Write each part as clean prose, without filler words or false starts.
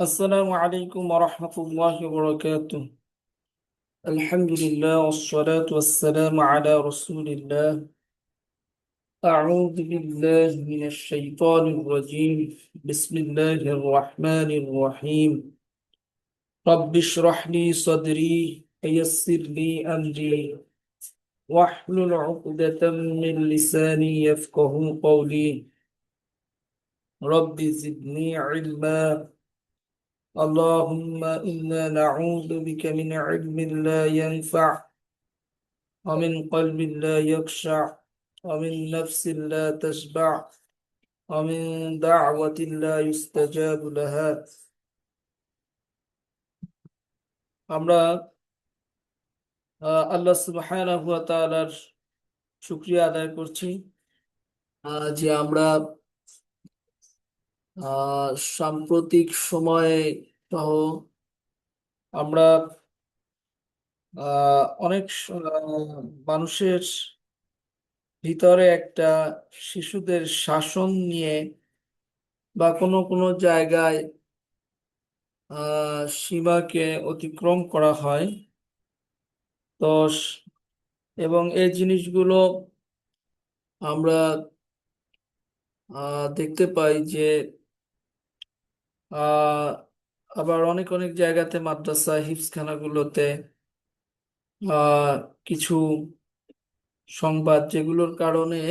السلام عليكم ورحمة الله وبركاته. الحمد لله والصلاة والسلام على رسول الله. أعوذ بالله من الشيطان الرجيم. بسم الله الرحمن الرحيم. رب اشرح لي صدري ويسر لي أمري واحلل عقدة من لساني يفقه قولي. رب زدني علما. اللهم إنا نعوذ بك من علم لا ينفع ومن قلب لا يخشع ومن نفس لا تشبع ومن دعوة لا يستجاب لها. আমরা আল্লাহ সুবহানাহু ওয়া তাআলার শুকরিয়া আদায় করছি যে আমরা সাম্প্রতিক সময়ে সহ আমরা অনেক মানুষের ভিতরে একটা শিশুদের শাসন নিয়ে বা কোনো কোনো জায়গায় সীমাকে অতিক্রম করা হয়। তো এবং এই জিনিসগুলো আমরা দেখতে পাই যে আহ, আবার অনেক অনেক জায়গাতে মাদ্রাসা হিফজখানাগুলোতে আহ, কিছু সংবাদ যেগুলোর কারণে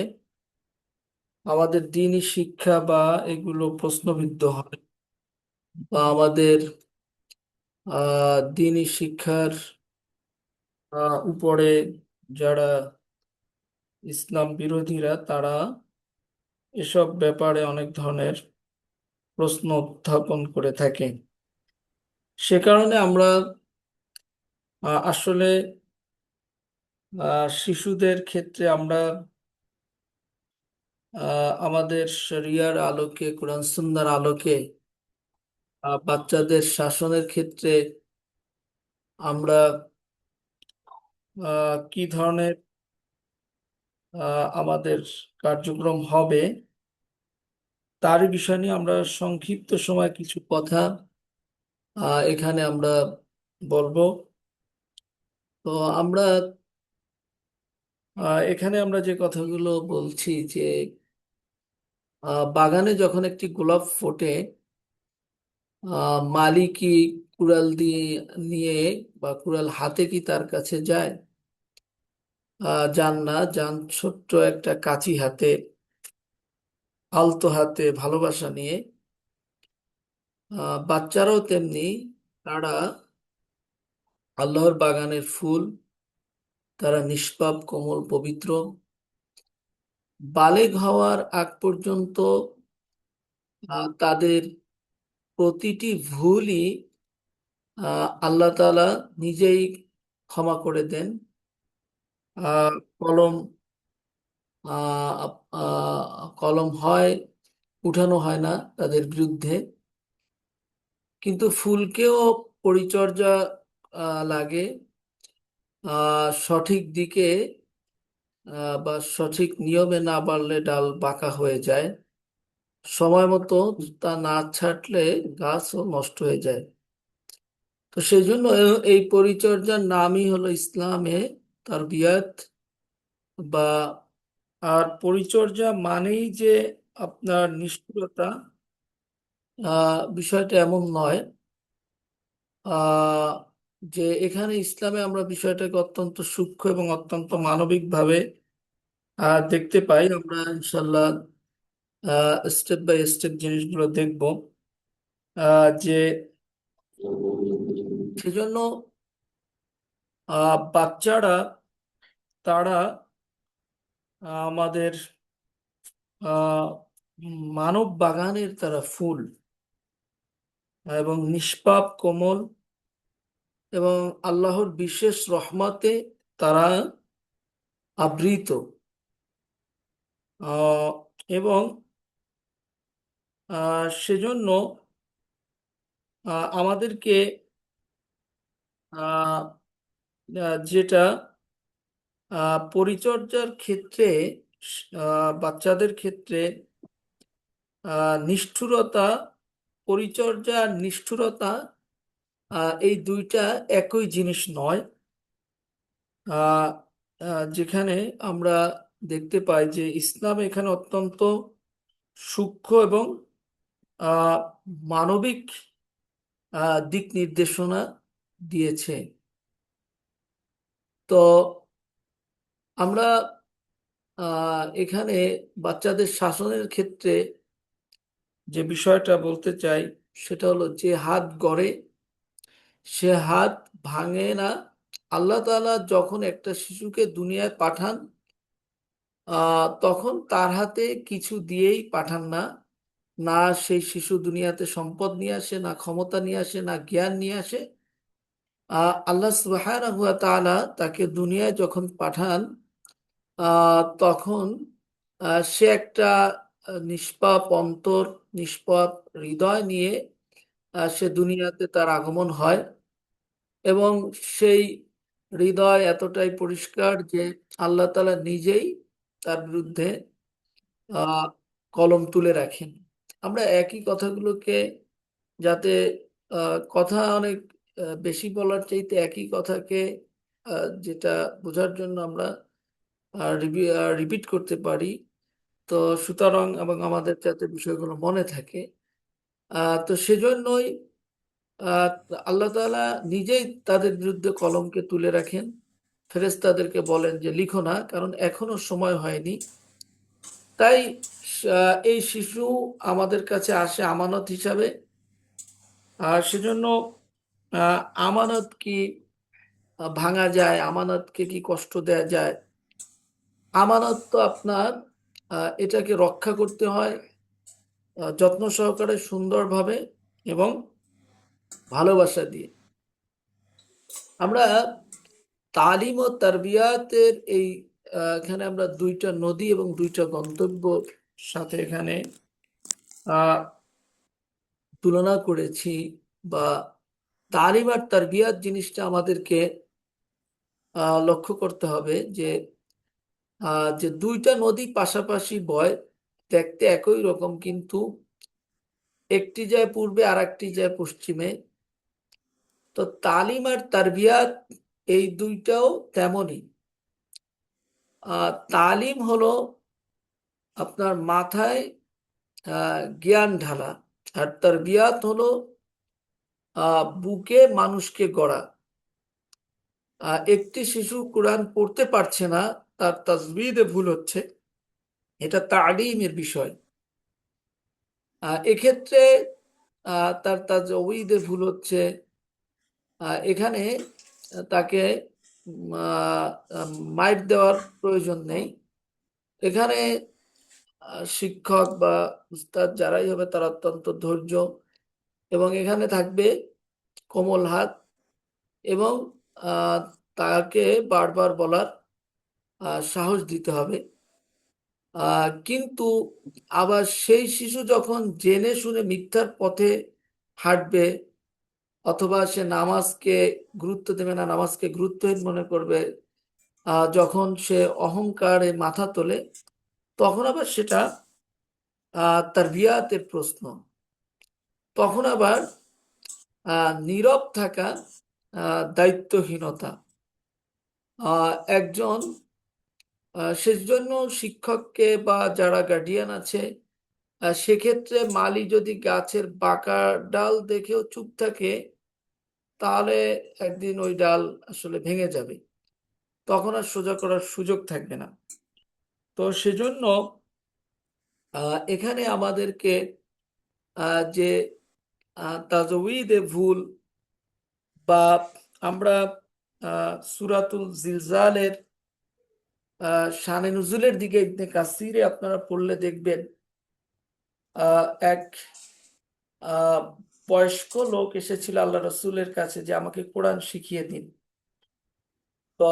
আমাদের দ্বীনি শিক্ষা বা এগুলো প্রশ্নবিদ্ধ হয় বা আমাদের দ্বীনি শিক্ষার উপরে যারা ইসলাম বিরোধীরা তারা এসব ব্যাপারে অনেক ধরনের প্রশ্ন উত্থাপন করে থাকে। সে কারণে আমরা আসলে শিশুদের ক্ষেত্রে আমরা আমাদের শরিয়ার আলোকে কোরআন সুন্নাহর আলোকে বাচ্চাদের শাসনের ক্ষেত্রে আমরা কি ধরনের আমাদের কার্যক্রম হবে তার বিষয় নিয়ে আমরা সংক্ষিপ্ত সময় কিছু কথা এখানে আমরা বলবো। তো আমরা এখানে আমরা যে কথাগুলো বলছি যে বাগানে যখন একটি গোলাপ ফোটে, মালি কি কুড়াল দিয়ে নিয়ে বা কুড়াল হাতে কি তার কাছে যায়? যান না, যান ছোট্ট একটা কাঁচি হাতে, আলতো হাতে, ভালোবাসা নিয়ে। বাচ্চারাও তেমনি, তারা আল্লাহর বাগানের ফুল, তারা নিষ্পাপ, কোমল, পবিত্র। বালেগ হওয়ার আগ পর্যন্ত তাদের প্রতিটি ভুলই আল্লাহ তাআলা নিজেই ক্ষমা করে দেন। আহ, কলম আহ, কলম হয় উঠানো হয় না তাদের বিরুদ্ধে, কিন্তু ফুলকেও পরিচর্যা লাগে। সঠিক দিকে বা সঠিক নিয়মে না বাড়লে ডাল বাঁকা হয়ে যায়। সময় মতো তা না ছাঁটলে গাছও নষ্ট হয়ে যায়। তো সেই জন্য এই পরিচর্যার নামই হলো ইসলামে তারবিয়াত। বা আর পরিচর্যা মানেই যে আপনার নিষ্ঠুরতা, বিষয়টা এমন নয়। আহ, যে এখানে ইসলামে আমরা বিষয়টাকে অত্যন্ত সূক্ষ্ম এবং অত্যন্ত মানবিক ভাবে দেখতে পাই। আমরা ইনশাল্লাহ স্টেপ বাই স্টেপ জিনিসগুলো দেখব। যে সেজন্য বাচ্চারা, তারা আমাদের আহ, মানব বাগানের তারা ফুল এবং নিষ্পাপ, কোমল এবং আল্লাহর বিশেষ রহমতে তারা আবৃত। আহ, এবং সেজন্য আমাদেরকে আহ, যেটা পরিচর্যার ক্ষেত্রে বাচ্চাদের ক্ষেত্রে নিষ্ঠুরতা পরিচর্যা আর নিষ্ঠুরতা এই দুইটা একই জিনিস নয়। আহ, যেখানে আমরা দেখতে পাই যে ইসলাম এখানে অত্যন্ত সূক্ষ্ম এবং আহ, মানবিক দিক নির্দেশনা দিয়েছে। তো আমরা এখানে বাচ্চাদের শাসনের ক্ষেত্রে যে বিষয়টা বলতে চাই সেটা হলো, যে হাত গড়ে সে হাত ভাঙে না। আল্লাহ তাআলা যখন একটা শিশুকে দুনিয়ায় পাঠান, তখন তার হাতে কিছু দিয়েই পাঠান না। না সেই শিশু দুনিয়াতে সম্পদ নিয়ে আসে, না ক্ষমতা নিয়ে আসে, না জ্ঞান নিয়ে আসে। আল্লাহ সুবহানাহু ওয়া তাআলা তাকে দুনিয়ায় যখন পাঠান, তখন সে একটা নিষ্পাপ অন্তর, নিষ্পাপ হৃদয় নিয়ে সে দুনিয়াতে তার আগমন হয়। এবং সেই হৃদয় এতটাই পরিষ্কার যে আল্লাহ তাআলা নিজেই তার বিরুদ্ধে আহ, কলম তুলে রাখেন। আমরা একই কথাগুলোকে, যাতে কথা অনেক বেশি বলার চাইতে একই কথাকে যেটা বোঝার জন্য আমরা রিপিট করতে পারি, তো সুতরাং এবং আমাদের যাতে বিষয়গুলো মনে থাকে, তো সেজন্যই আহ, আল্লাহ তাআলা নিজেই তাদের বিরুদ্ধে কলমকে তুলে রাখেন। ফেরেশতাদেরকে বলেন যে লিখো না, কারণ এখনো সময় হয়নি। তাই এই শিশু আমাদের কাছে আসে আমানত হিসাবে। আর সেজন্য আহ, আমানত কি ভাঙা যায়? আমানতকে কি কষ্ট দেয়া যায়? আমানত তো আপনার এটাকে রক্ষা করতে হয় যত্ন সহকারে, সুন্দরভাবে এবং ভালোবাসা দিয়ে। আমরা তালিম ও তারবিয়াতের এই এখানে আমরা দুইটা নদী এবং দুইটা গন্তব্য সাথে এখানে আহ, তুলনা করেছি। বা তালিম আর তারবিয়াত জিনিসটা আমাদেরকে লক্ষ্য করতে হবে যে যে দুইটা নদী পাশাপাশি বয়, দেখতে একই রকম, কিন্তু একটি যায় পূর্বে আর একটি যায় পশ্চিমে। তো তালিম আর তারবিয়াত এই দুইটাও তেমনই। তালিম হলো আপনার মাথায় জ্ঞান ঢালা, আর তারবিয়াত হলো বুকে মানুষকে গড়া। একটি শিশু কোরআন পড়তে পারছে না, তার তাজবিদে ভুল হচ্ছে, এটা তালিমের বিষয়। এক্ষেত্রে তার তাজউইদে ভুল হচ্ছে, এখানে তাকে মাইর দেওয়ার প্রয়োজন নেই। এখানে শিক্ষক বা উস্তাদ যারাই হবে তারা অত্যন্ত ধৈর্য, এবং এখানে থাকবে কোমল হাত, এবং আহ, তাকে বারবার বলার সাহস দিতে হবে। কিন্তু আবার সেই শিশু যখন জেনে শুনে মিথ্যার পথে হাঁটবে, অথবা সে নামাজকে গুরুত্ব দেবে না, নামাজকে গুরুত্বহীন মনে করবে, যখন সে অহংকারে মাথা তোলে, তখন আবার সেটা তার বিয়াতের প্রশ্ন। তখন আবার নীরব থাকা দায়িত্বহীনতা। একজন সেজন্য শিক্ষককে বা যারা গার্ডিয়ান আছে, সেক্ষেত্রে মালি যদি গাছের বাঁকা ডাল দেখেও চুপ থাকে, তাহলে একদিন ওই ডাল আসলে ভেঙে যাবে, তখন আর সোজা করার সুযোগ থাকবে না। তো সেজন্য এখানে আমাদেরকে যে তাজউইদে ভুল, বা আমরা সূরাতুল জিলজালের শানে নুজুলের দিকে ইবনে কাসিরে আপনারা পড়লে দেখবেন, এক আহ, বয়স্ক লোক এসেছিল আল্লাহ রসুলের কাছে যে আমাকে কোরআন শিখিয়ে দিন। তো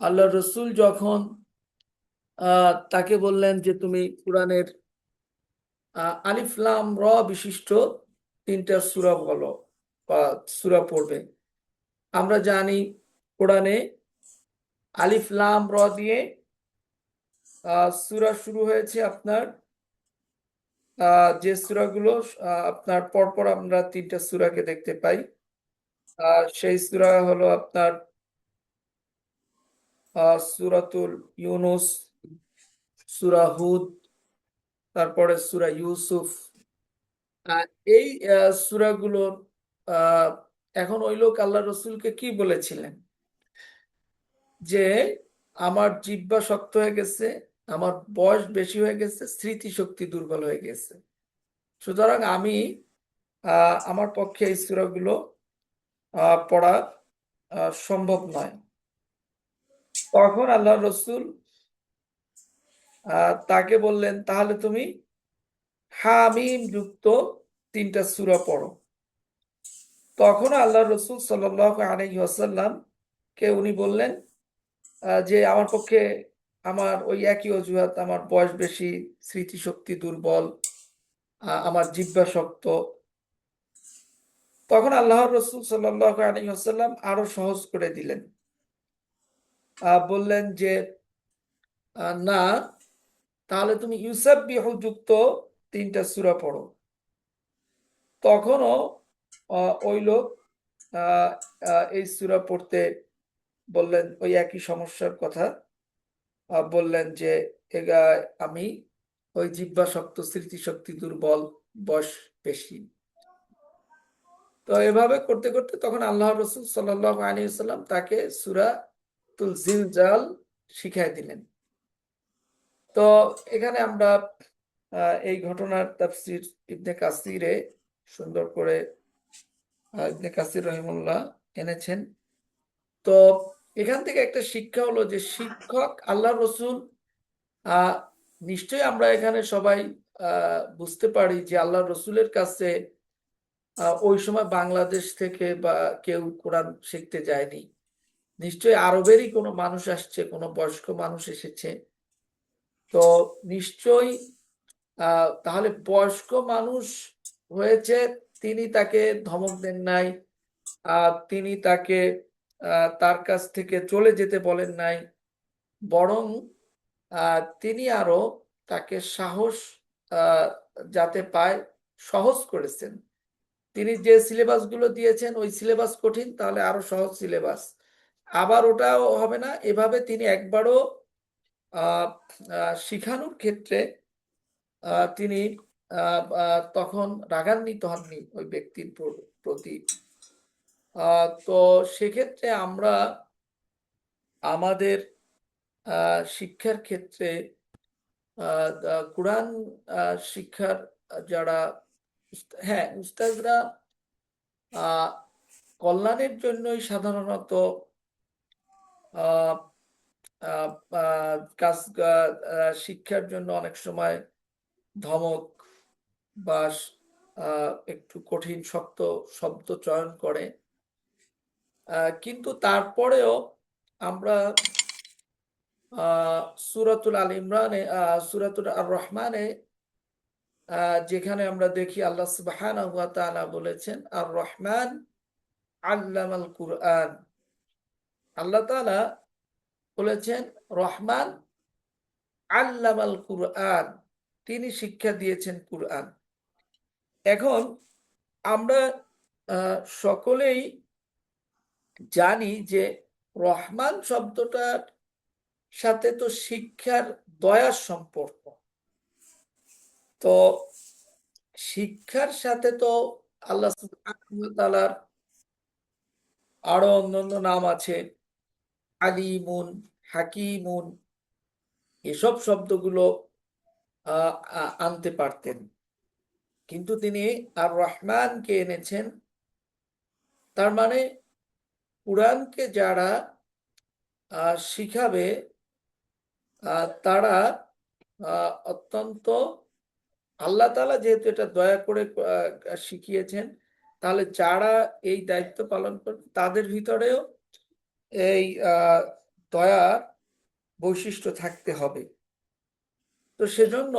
আল্লাহ রসুল যখন তাকে বললেন যে তুমি কোরআনের আলিফ লাম র বিশিষ্ট তিনটা সূরা বলো বা সূরা পড়বে। আমরা জানি কোরআনে আলিফ লাম র দিয়ে সূরা শুরু হয়েছে আপনার যে সূরাগুলো আপনার পরপর আমরা 3টা সূরাকে দেখতে পাই। সেই সূরা হলো আপনার সূরাতুল ইউনুস, সূরা হুদ, তারপরে সূরা ইউসুফ। আহ, এই সূরাগুলোর আহ, এখন ওই লোক আল্লাহ রসুলকে কি বলেছিলেন যে আমার জিহ্বা শক্ত হয়ে গেছে, আমার বয়স বেশি হয়ে গেছে, স্মৃতিশক্তি দুর্বল হয়ে গেছে, সুতরাং আমি আমার পক্ষে এই সূরাগুলো পড়া সম্ভব নয়। তখন আল্লাহ রসুল তাকে বললেন, তাহলে তুমি হামিম যুক্ত 3টা সূরা পড়ো। তখন আল্লাহ রসুল সাল্লাল্লাহু আলাইহি ওয়াসাল্লাম কে উনি বললেন যে আমার পক্ষে, আমার ওই একই অজুহাত, আমার বয়স বেশি, স্মৃতিশক্তি দুর্বল, আমার জিহ্বা শক্ত। তখন আল্লাহর রসুল সাল্লাল্লাহু আলাইহি ওয়াসাল্লাম আরো সহজ করে দিলেন, বললেন যে না, তাহলে তুমি ইউসাববিহু যুক্ত 3টা সূরা পড়ো। তখনও ওই লোক এই সূরা পড়তে বললেন, ওই একই সমস্যার কথা বললেন যে আমি ওই জিহ্বা শক্ত, স্মৃতিশক্তি দুর্বল, বয়স বেশি। তো এভাবে করতে করতে তখন আল্লাহ রসুল সাল্লাল্লাহু আলাইহি ওয়াসাল্লাম তাকে সূরাতুল জিলজাল শিখাই দিলেন। তো এখানে আমরা এই ঘটনার তাফসীর ইবনে কাসিরে সুন্দর করে ইবনে কাসির রহিমাহুল্লাহ এনেছেন। তো এখান থেকে একটা শিক্ষা হলো যে শিক্ষক আল্লাহ রসুল, আহ নিশ্চয়ই আমরা এখানে সবাই বুঝতে পারি যে আল্লাহ রসুলের কাছে ওই সময় বাংলাদেশ থেকে বা কেউ কোরআন শিখতে যায়নি। নিশ্চয়ই আরবেরই কোনো মানুষ আসছে, কোনো বয়স্ক মানুষ এসেছে। তো নিশ্চয়ই তাহলে বয়স্ক মানুষ হয়েছে, তিনি তাকে ধমক দেন নাই, তিনি তাকে তার কাছ থেকে চলে যেতে বলেন নাই, বরং তিনি আরো তাকে সাহস আহ, যাতে পায় সহজ করেছেন। তিনি যে সিলেবাসগুলো দিয়েছেন ওই সিলেবাস কঠিন, তাহলে আরো সহজ সিলেবাস, আবার ওটাও হবে না, এভাবে তিনি একবারও শিখানোর ক্ষেত্রে তিনি তখন রাগান্বিত হননি ওই ব্যক্তির প্রতি। তো সেক্ষেত্রে আমরা আমাদের শিক্ষার ক্ষেত্রে কোরআন শিক্ষার যারা হ্যাঁ উস্তাদরা কল্যাণের জন্যই সাধারণত আহ, আহ, কাজ শিক্ষার জন্য অনেক সময় ধমক বা একটু কঠিন শক্ত শব্দ চয়ন করে। কিন্তু তারপরেও আমরা সূরাতুল আল ইমরানে, সূরাতুল আর রহমানে যেখানে আমরা দেখি আল্লাহ সুবহানাহু ওয়া তাআলা বলেছেন আর রহমান আল্লামাল কুরআন। আল্লাহ তাআলা বলেছেন রহমান আল্লামাল কুরআন, তিনি শিক্ষা দিয়েছেন কুরআন। এখন আমরা সকলেই জানি যে রহমান শব্দটার সাথে তো শিক্ষার দয়ার সম্পর্ক। তো শিক্ষার সাথে তো আল্লাহ সুবহানাহু ওয়া তাআলার আরো অন্যান্য নাম আছে, আলিমুন, হাকিমুন, এসব শব্দগুলো আনতে পারতেন, কিন্তু তিনি আর রহমানকে এনেছেন। তার মানে কুরআনকে যারা শিখাবে তারা অত্যন্ত, আল্লাহ তাআলা যেহেতু এটা দয়া করে শিখিয়েছেন, তাহলে যারা এই দায়িত্ব পালন করবে তাদের ভিতরেও এই দয়ার বৈশিষ্ট্য থাকতে হবে। তো সেজন্য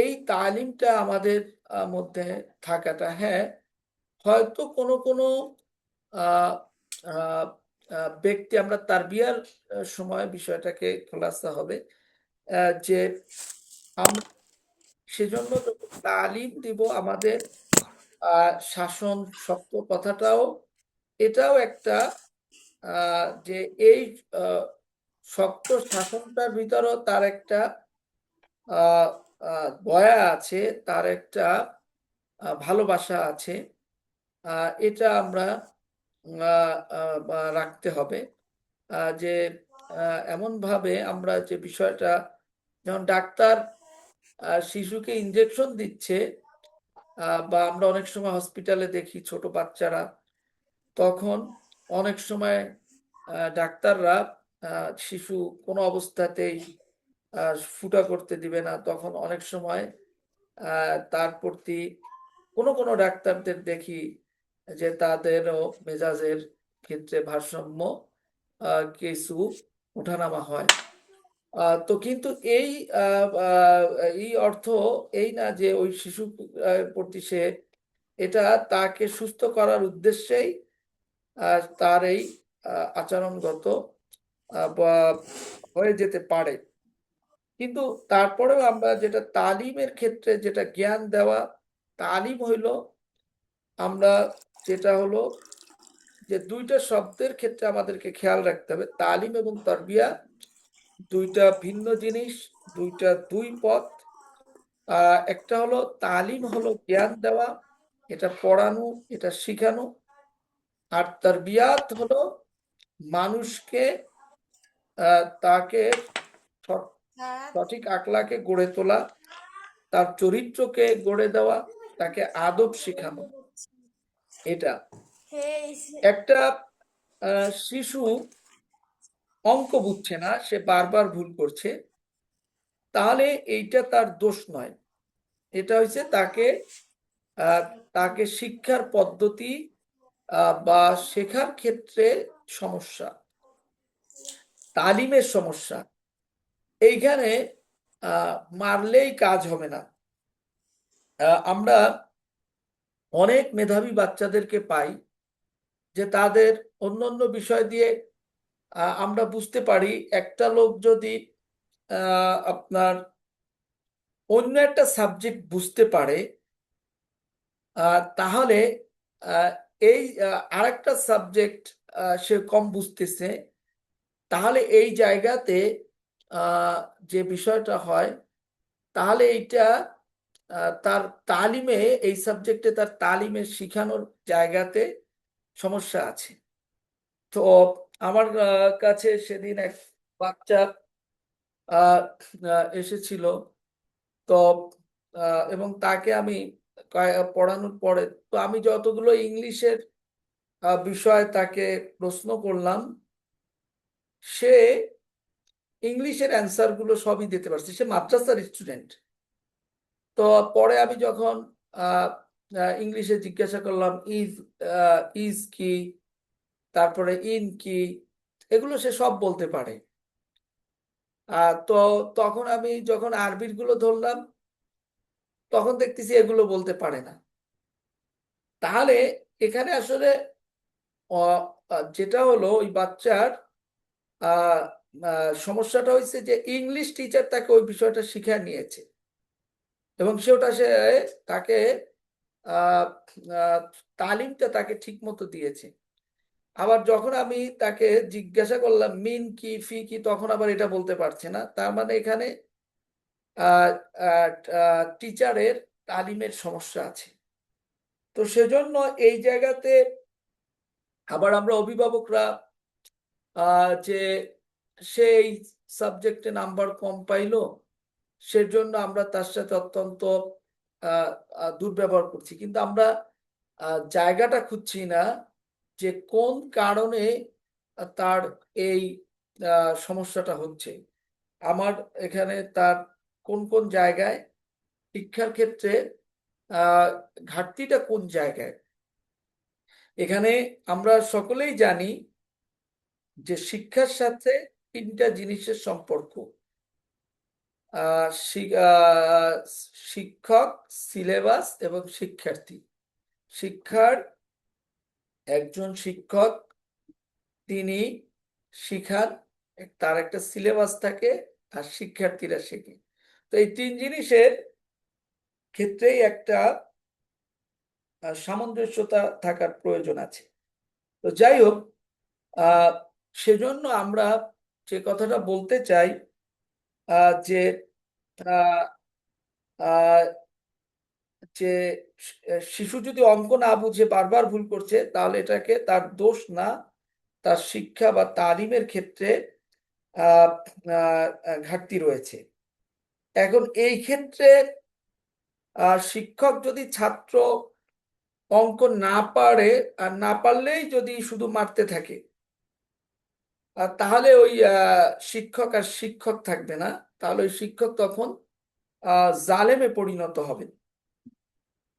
এই তালিমটা আমাদের মধ্যে থাকাটা, হ্যাঁ হয়তো কোনো কোনো আহ, আহ, ব্যক্তি, আমরা তারবিয়ার সময় বিষয়টাকে খোলাসা হবে যে আমরা সেজন্য যখন তালিম দিব আমাদের শাসন শক্ত কথাটাও এটাও একটা যে এই শক্ত শাসনটার ভিতরেও তার একটা দয়া আছে, তার একটা ভালোবাসা আছে। এটা আমরা রাখতে হবে যে এমন ভাবে আমরা যে বিষয়টা, যেমন ডাক্তার শিশুকে ইনজেকশন দিচ্ছে বা আমরা অনেক সময় হসপিটালে দেখি ছোট বাচ্চারা, তখন অনেক সময় ডাক্তাররা শিশু কোনো অবস্থাতেই ফুটা করতে দিবে না, তখন অনেক সময় তার প্রতি কোনো কোনো ডাক্তারদের দেখি যে তাদেরও মেজাজের ক্ষেত্রে ভারসাম্য কিছু ওঠানামা হয়। তো কিন্তু এই এই অর্থ এই না যে ওই শিশু প্রতি সে এটা তাকে সুস্থ করার উদ্দেশ্যেই তার এই আচরণগত বা হয়ে যেতে পারে। কিন্তু তারপরেও আমরা যেটা তালিমের ক্ষেত্রে যেটা জ্ঞান দেওয়া, তালিম হইল আমরা যেটা হলো যে দুইটা শব্দের ক্ষেত্রে আমাদেরকে খেয়াল রাখতে হবে, তালিম এবং তারবিয়া দুইটা ভিন্ন জিনিস, দুই পথ। একটা হলো তালিম হলো জ্ঞান দেওয়া, এটা পড়ানো, এটা শিখানো। আর তারবিয়াত হলো মানুষকে তাকে সঠিক আখলাকে গড়ে তোলা, তার চরিত্রকে গড়ে দেওয়া, তাকে আদব শেখানো। এটা একটা শিশু অঙ্ক বুঝছে না, সে বারবার ভুল করছে, তাহলে এইটা তার দোষ নয়, এটা হচ্ছে তাকে শিক্ষার পদ্ধতি বা শেখার ক্ষেত্রে সমস্যা, তালিমের সমস্যা। এইখানে মারলেই কাজ হবে না। আমরা অনেক মেধাবী বাচ্চাদেরকে পাই যে তাদের অন্যান্য বিষয় দিয়ে আমরা বুঝতে পারি একটা লোক যদি আপনার অন্য একটা সাবজেক্ট বুঝতে পারে তাহলে এই আরেকটা সাবজেক্ট সে কম বুঝতেছে, তাহলে এই জায়গাতে যে বিষয়টা হয়, তাহলে এইটা তার তালিমে, এই সাবজেক্টে তার তালিমে শিখানোর জায়গাতে সমস্যা আছে। তো আমার কাছে সেদিন এক বাচ্চা এসেছিল, তো এবং তাকে আমি পড়ানোর পরে তো আমি যতগুলো ইংলিশের বিষয় তাকে প্রশ্ন করলাম, সে ইংলিশের অ্যান্সার গুলো সবই দিতে পারছে, সে মাদ্রাসার স্টুডেন্ট। তো পরে আমি যখন ইংলিশে জিজ্ঞাসা করলাম ইজ, ইজ কি, তারপরে ইন কি, এগুলো সে সব বলতে পারে। তো তখন আমি যখন আরবির গুলো ধরলাম, তখন দেখতেছি এগুলো বলতে পারে না। তাহলে এখানে আসলে যেটা হলো ওই বাচ্চার সমস্যাটা হয়েছে যে ইংলিশ টিচার তাকে ওই বিষয়টা শিখিয়ে নিয়েছে এবং সে তাকে আহ, আহ, তালিমটা তাকে ঠিক মতো দিয়েছে। আবার যখন আমি তাকে জিজ্ঞাসা করলাম মিন কি ফি কি, তখন আবার এটা বলতে পারছে না। তার মানে এখানে টিচারের তালিমের সমস্যা আছে। তো সেজন্য এই জায়গাতে আবার আমরা অভিভাবকরা যে সেই সাবজেক্টে নাম্বার কম পাইলো, সেজন্য আমরা তার সাথে অত্যন্ত দুর্ব্যবহার করছি, কিন্তু আমরা জায়গাটা খুঁজছি না যে কোন কারণে তার এই সমস্যাটা হচ্ছে। আমার এখানে তার কোন কোন জায়গায় শিক্ষার ক্ষেত্রে ঘাটতিটা কোন জায়গায়। এখানে আমরা সকলেই জানি যে শিক্ষার সাথে তিনটা জিনিসের সম্পর্ক, শিক্ষক, সিলেবাস এবং শিক্ষার্থী। একজন শিক্ষক তিনি শিখান, তার একটা সিলেবাস থাকে, আর শিক্ষার্থীরা শেখে। তো এই তিন জিনিসের ক্ষেত্রেই একটা সামঞ্জস্যতা থাকার প্রয়োজন আছে। তো যাই হোক, সেজন্য আমরা যে কথাটা বলতে চাই যে আহ, আহ, যে শিশু যদি অঙ্ক না বুঝে বারবার ভুল করছে, তাহলে এটাকে তার দোষ না, তার শিক্ষা বা তালিমের ক্ষেত্রে আহ, ঘাটতি রয়েছে। এখন এই ক্ষেত্রে শিক্ষক যদি ছাত্র অঙ্ক না পারে, আর না পারলেই যদি শুধু মারতে থাকে, তাহলে ওই শিক্ষক আর শিক্ষক থাকবে না। তাহলে ওই শিক্ষক তখন জালেমে পরিণত হবে।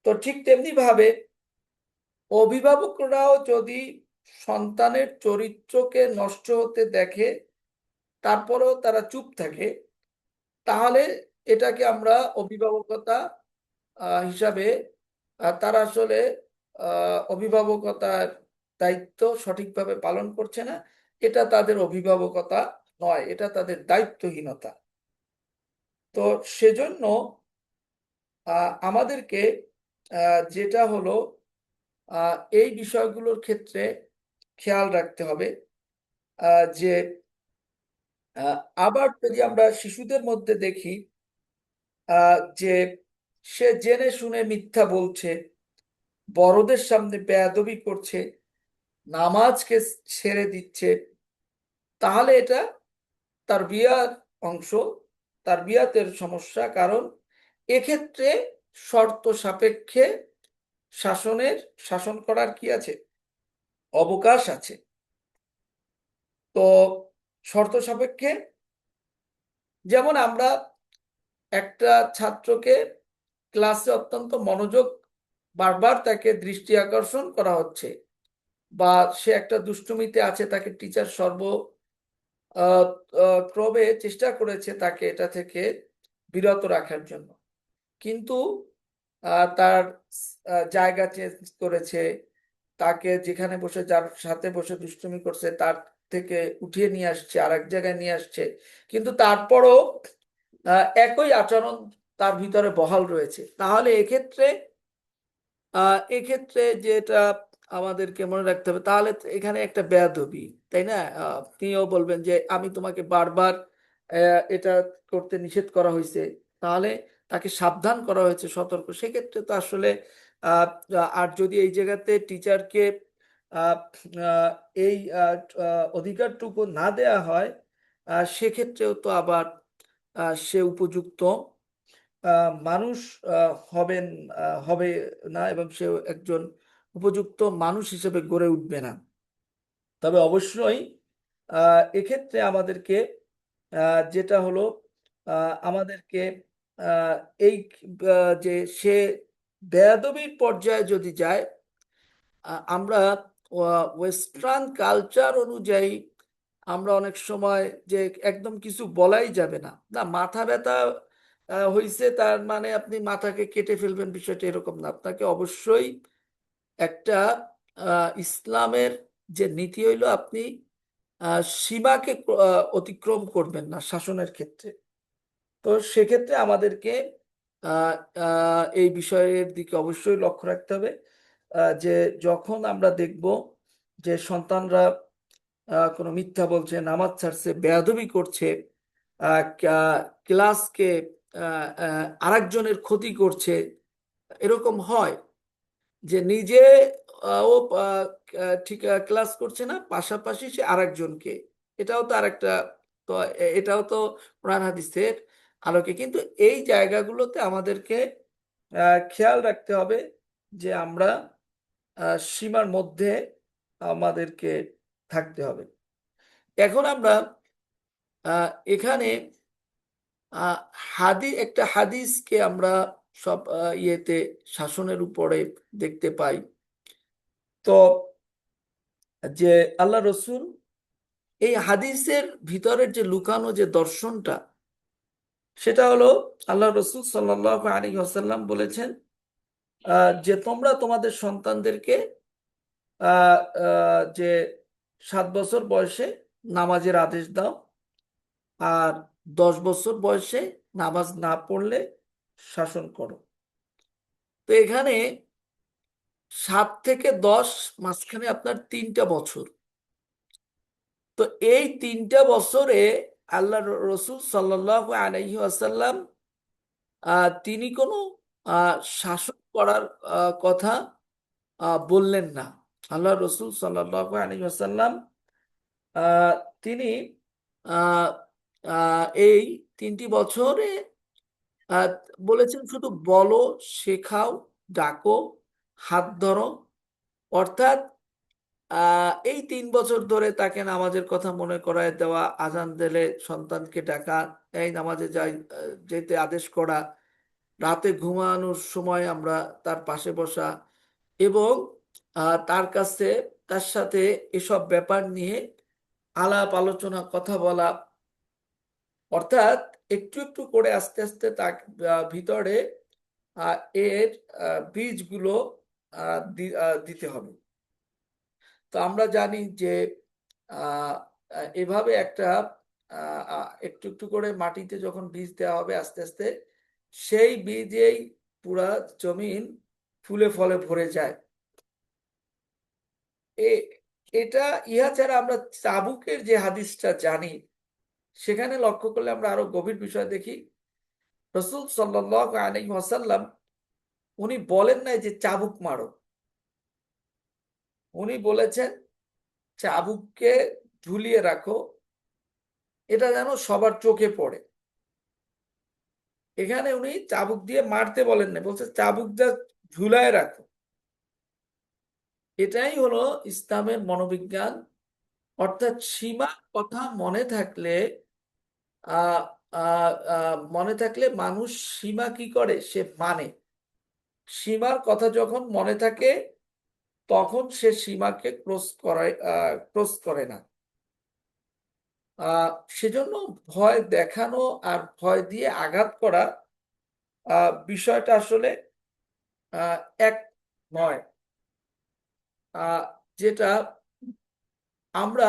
তো ঠিক তেমনি ভাবে অভিভাবকরাও যদি সন্তানের চরিত্রকে নষ্ট হতে দেখে, তারপরেও তারা চুপ থাকে, তাহলে এটাকে আমরা অভিভাবকতা হিসাবে, তারা আসলে অভিভাবকতার দায়িত্ব সঠিকভাবে পালন করছে না। এটা তাদের অভিভাবকতা নয়, এটা তাদের দায়িত্বহীনতা। তো সেজন্য আমাদেরকে যেটা হলো এই বিষয়গুলোর ক্ষেত্রে খেয়াল রাখতে হবে যে আবার যদি আমরা শিশুদের মধ্যে দেখি যে সে জেনে শুনে মিথ্যা বলছে, বড়দের সামনে বেয়াদবি করছে, নামাজকে ছেড়ে দিচ্ছে, তাহলে এটা তার বিয়ার অংশ, তার বিয়াতের সমস্যা। কারণ এক্ষেত্রে শর্ত সাপেক্ষে শাসনের শাসন করার কি আছে, অবকাশ আছে। তো শর্ত সাপেক্ষে, যেমন আমরা একটা ছাত্রকে ক্লাসে অত্যন্ত মনোযোগ, বারবার তাকে দৃষ্টি আকর্ষণ করা হচ্ছে, বা সে একটা দুষ্টুমিতে আছে, তাকে টিচার ক্রমে চেষ্টা করেছে তাকে এটা থেকে বিরত রাখার জন্য, কিন্তু তার জায়গা চেঞ্জ করেছে, তাকে যেখানে বসে, যার সাথে বসে দুষ্টুমি করছে, তার থেকে উঠিয়ে নিয়ে আসছে, আর এক জায়গায় নিয়ে আসছে, কিন্তু তারপরও একই আচরণ তার ভিতরে বহাল রয়েছে। তাহলে এক্ষেত্রে যেটা আমাদেরকে মনে রাখতে হবে, তাহলে তো এখানে একটা বেয়াদবি, তাই না? আপনিও বলবেন যে আমি তোমাকে বারবার এটা করতে নিষেধ করা হয়েছে, তাহলে তাকে সাবধান করা হয়েছে, সতর্ক। সেক্ষেত্রে তো আসলে আহ, আর যদি এই জায়গাতে টিচারকে আহ, আহ, এই অধিকারটুকু না দেয়া হয়, সেক্ষেত্রেও তো আবার সে উপযুক্ত মানুষ হবে না, এবং সে একজন উপযুক্ত মানুষ হিসেবে গড়ে উঠবে না। তবে অবশ্যই এক্ষেত্রে আমাদেরকে যেটা হলো, আমাদেরকে আহ, এই যে সে বেয়াদবির পর্যায়ে যদি যায়, আমরা ওয়েস্টার্ন কালচার অনুযায়ী আমরা অনেক সময় যে একদম কিছু বলাই যাবে না, না মাথা ব্যথা হয়েছে তার মানে আপনি মাথাকে কেটে ফেলবেন, বিষয়টা এরকম না। আপনাকে অবশ্যই একটা ইসলামের যে নীতি হইল, আপনি সীমাকে অতিক্রম করবেন না শাসনের ক্ষেত্রে। তো সেক্ষেত্রে আমাদেরকে আহ, এই বিষয়ের দিকে অবশ্যই লক্ষ্য রাখতে হবে যে যখন আমরা দেখব যে সন্তানরা কোনো মিথ্যা বলছে, নামাজ ছাড়ছে, বেয়াদবি করছে, ক্লাসকে আরেকজনের ক্ষতি করছে, এরকম হয় যে নিজে ও ঠিক ক্লাস করছে না, পাশাপাশি সে আরেকজনকে, এটাও তো আরেকটা। তো এটাও তো কোরআন হাদিসের আলোকে। কিন্তু এই জায়গাগুলোতে আমাদেরকে খেয়াল রাখতে হবে যে আমরা সীমার মধ্যে আমাদেরকে থাকতে হবে। এখন আমরা এখানে আহ, একটা হাদিসকে আমরা সব ইয়েতে শাসনের উপরে দেখতে পাই। তো যে আল্লাহ রসুল এই হাদিসের ভিতরের যে লুকানো যে দর্শনটা, সেটা হলো আল্লাহ রসুল সাল্লাল্লাহু আলাইহি ওয়াসাল্লাম বলেছেন যে তোমরা তোমাদের সন্তানদেরকে যে 7 বছর বয়সে নামাজের আদেশ দাও, আর 10 বছর বয়সে নামাজ না পড়লে শাসন করো। তো এখানে 7 থেকে 10 মাঝখানে আপনার 3টা বছর। তো এই 3টা বছরে আল্লাহ রসুল সাল্লাল্লাহু আলাইহি ওয়াসাল্লাম তিনি কোনো শাসন করার কথা বললেন না। আল্লাহ রসুল সাল্লাল্লাহু আলাইহি ওয়াসাল্লাম আহ, তিনি আহ, এই 3টি বছরে আহ, বলেছেন শুধু বলো, শেখাও, ডাকো, হাত ধরো। অর্থাৎ এই 3 বছর ধরে তাকে নামাজের কথা মনে করায় দেওয়া, আজান দিলে সন্তানকে ডাকা, এই নামাজে যাই যেতে আদেশ করা, রাতে ঘুমানোর সময় আমরা তার পাশে বসা, এবং তার কাছে, তার সাথে এসব ব্যাপার নিয়ে আলাপ আলোচনা, কথা বলা। অর্থাৎ একটু একটু করে আস্তে আস্তে তার ভিতরে এর বীজগুলো দিতে হবে। তো আমরা জানি যে আহ, এভাবে একটা একটু একটু করে মাটিতে যখন বীজ দেওয়া হবে আস্তে আস্তে, সেই বীজেই পুরা জমিন ফুলে ফলে ভরে যায়। এ এটা ইহা ছাড়া আমরা চাবুকের যে হাদিসটা জানি, সেখানে লক্ষ্য করলে আমরা আরো গভীর বিষয় দেখি। রসুল সাল্লাল্লাহু আলাইহি ওয়াসাল্লাম উনি বলেন নাই যে চাবুক মারো, উনি বলেছেন চাবুককে ঝুলিয়ে রাখো, এটা যেন সবার চোখে পড়ে। এখানে উনি চাবুক দিয়ে মারতে বলেন না, বলছে চাবুক দিয়ে ঝুলায় রাখো। এটাই হলো ইসলামের মনোবিজ্ঞান। অর্থাৎ সীমার কথা মনে থাকলে আহ মনে থাকলে মানুষ সীমা কি করে, সে মানে। সীমার কথা যখন মনে থাকে তখন সে সীমাকে ক্রস করে না। আহ সেজন্য ভয় দেখানো আর ভয় দিয়ে আঘাত করা বিষয়টা আসলে আহ, এক নয়। আহ, যেটা আমরা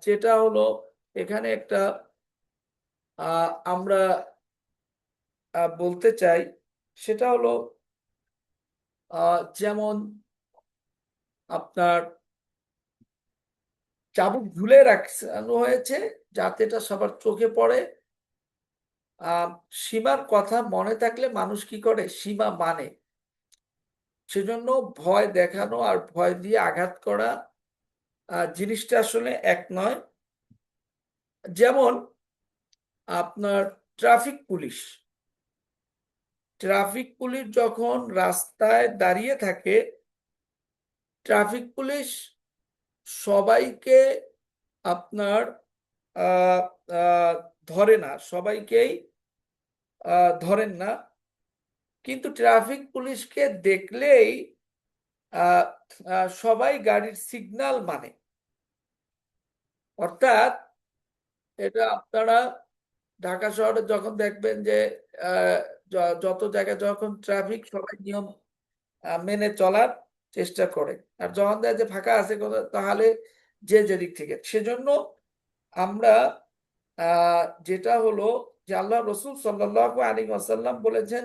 যেটা হলো এখানে একটা আমরা বলতে চাই, সেটা হলো যেমন আপনার চাবুক ঝুলে রাখানো হয়েছে যাতে এটা সবার চোখে পড়ে। আহ সীমার কথা মনে থাকলে মানুষ কি করে, সীমা মানে। সেজন্য ভয় দেখানো আর ভয় দিয়ে আঘাত করা জিনিসটা আসলে এক নয়। যেমন আপনার ট্রাফিক পুলিশ, ট্রাফিক পুলিশ যখন রাস্তায় দাঁড়িয়ে থাকে, ট্রাফিক পুলিশ সবাইকে আপনার আহ, আহ, ধরে না, সবাইকেই ধরেন না। কিন্তু ট্রাফিক পুলিশকে দেখলেই আহ, সবাই গাড়ির সিগন্যাল মানে। অর্থাৎ এটা আপনারা ঢাকা শহরে যখন দেখবেন যে আহ, যত জায়গায় যখন ট্রাফিক, সবাই নিয়ম মেনে চলার চেষ্টা করে। আর যখন দেখে যে ফাঁকা আছে তাহলে যে যেদিক থেকে। সেজন্য আমরা যেটা হলো যে আল্লাহ রসুল সাল্লাল্লাহু আলাইহি ওয়াসাল্লাম বলেছেন,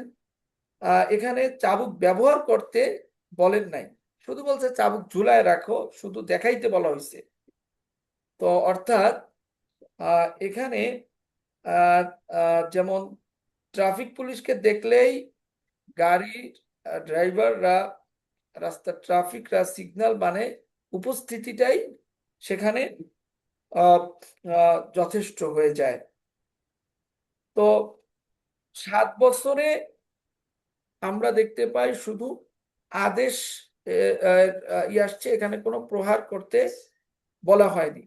এখানে চাবুক ব্যবহার করতে বলেন নাই, শুধু বলছে চাবুক ঝুলায় রাখো, শুধু দেখাইতে বলা হয়েছে। তো অর্থাৎ এখানে আহ, যেমন ট্রাফিক পুলিশকে দেখলেই গাড়ির ড্রাইভাররা, রাস্তার ট্রাফিকরা সিগন্যাল মানে উপস্থিতিটাই সেখানে যথেষ্ট হয়ে যায়। তো 7 বছরে আমরা দেখতে পাই শুধু আদেশ আসছে, এখানে কোনো প্রহার করতে বলা হয়নি।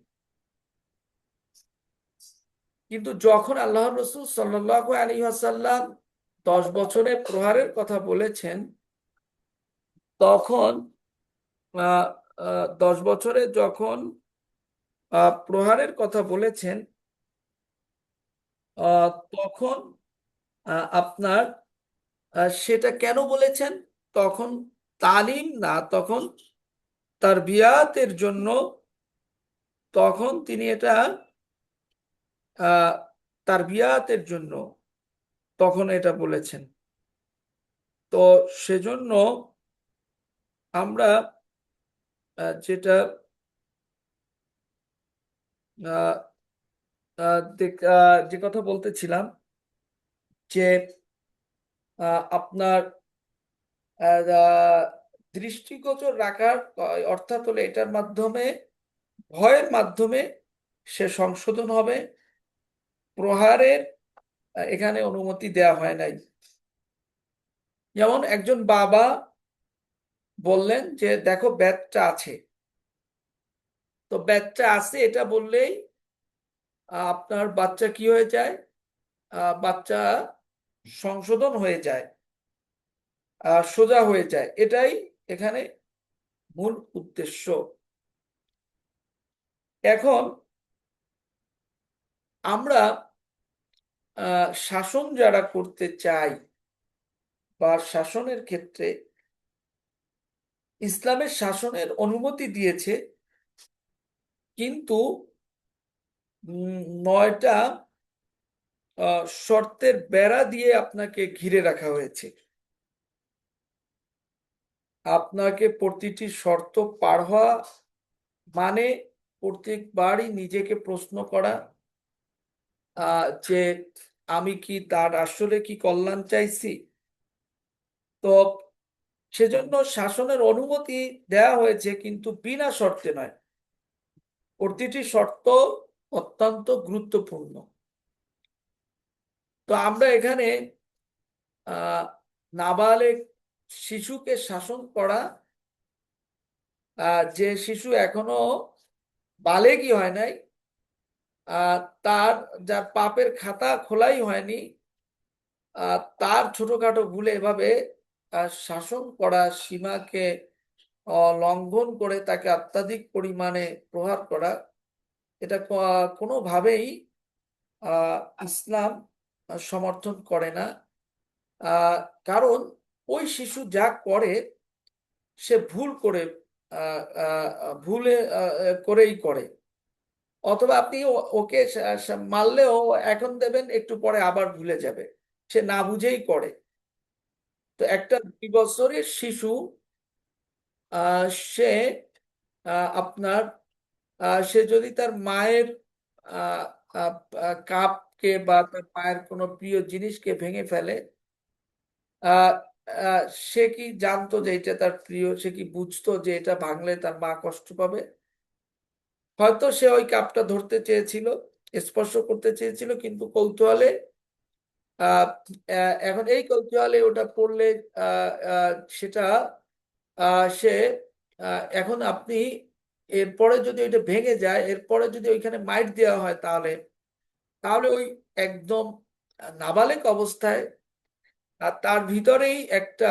কিন্তু যখন আল্লাহ রসুল সাল্লাল্লাহু আলাইহি ওয়াসাল্লাম 10 বছরে প্রহারের কথা বলেছেন, তখন 10 বছরে যখন প্রহারের কথা বলেছেন, তখন আপনার সেটা কেন বলেছেন, তখন তালিম না, তখন তারবিয়াতের জন্য, তখন তিনি এটা তারবিয়াতের জন্য তখন এটা বলেছেন। তো সেজন্য আমরা যেটা আহ, যে কথা বলতেছিলাম যে আপনার আহ, দৃষ্টিগোচর রাখার অর্থাৎ হলো এটার মাধ্যমে, ভয়ের মাধ্যমে সে সংশোধন হবে। প্রহারের এখানে অনুমতি দেওয়া হয় নাই। যেমন একজন বাবা বললেন যে দেখো ব্যাতটা আছে, তো ব্যাতটা আছে এটা বললেই আপনার বাচ্চা কি হয়ে যায়, বাচ্চা সংশোধন হয়ে যায়, সোজা হয়ে যায়। এটাই এখানে মূল উদ্দেশ্য। এখন আমরা শাসন যারা করতে চাই বা শাসনের ক্ষেত্রে ইসলামের শাসনের অনুমতি দিয়েছে, কিন্তু 9টা শর্তের বেড়া দিয়ে আপনাকে ঘিরে রাখা হয়েছে। আপনাকে প্রতিটি শর্ত পার হওয়া মানে প্রত্যেকবারই নিজেকে প্রশ্ন করা যে আমি কি তার আসলে কি কল্যাণ চাইছি। তো সেজন্য শাসনের অনুমতি দেয়া হয়েছে, কিন্তু বিনা শর্তে নয়। প্রতিটি শর্ত অত্যন্ত গুরুত্বপূর্ণ। তো আমরা এখানে আহ নাবালেগ শিশুকে শাসন করা, যে শিশু এখনো বালেগই হয় নাই, তার যার পাপের খাতা খোলাই হয়নি, তার ছোটখাটো ভুলে এভাবে শাসন করা, সীমাকে লঙ্ঘন করে তাকে অত্যাধিক পরিমাণে প্রহার করা, এটা কোনোভাবেই আহ, ইসলাম সমর্থন করে না। আহ, কারণ ওই শিশু যা করে সে ভুল করে, ভুলে করেই করে। অথবা আপনি ওকে মারলেও এখন দেবেন, একটু পরে আবার ভুলে যাবে, সে না বুঝেই করে। তো একটা 2 বছরের শিশু আহ, সে আপনার সে যদি তার মায়ের আহ, আহ, কাপকে বা তার মায়ের কোনো প্রিয় জিনিসকে ভেঙে ফেলে, আহ, আহ, সে কি জানতো যে এটা তার প্রিয়? সে কি বুঝতো যে এটা ভাঙলে তার মা কষ্ট পাবে? হয়তো সে ওই কাপটা ধরতে চেয়েছিল, স্পর্শ করতে চেয়েছিল, কিন্তু কৌতূহলে আহ, এখন এই কৌতূহলে ওটা পড়লে আহ, আহ, সেটা সে এখন আপনি এরপরে যদি ওইটা ভেঙে যায়, এরপরে যদি ওইখানে মাইট দেওয়া হয়, তাহলে তাহলে ওই একদম নাবালেক অবস্থায় তার ভিতরেই একটা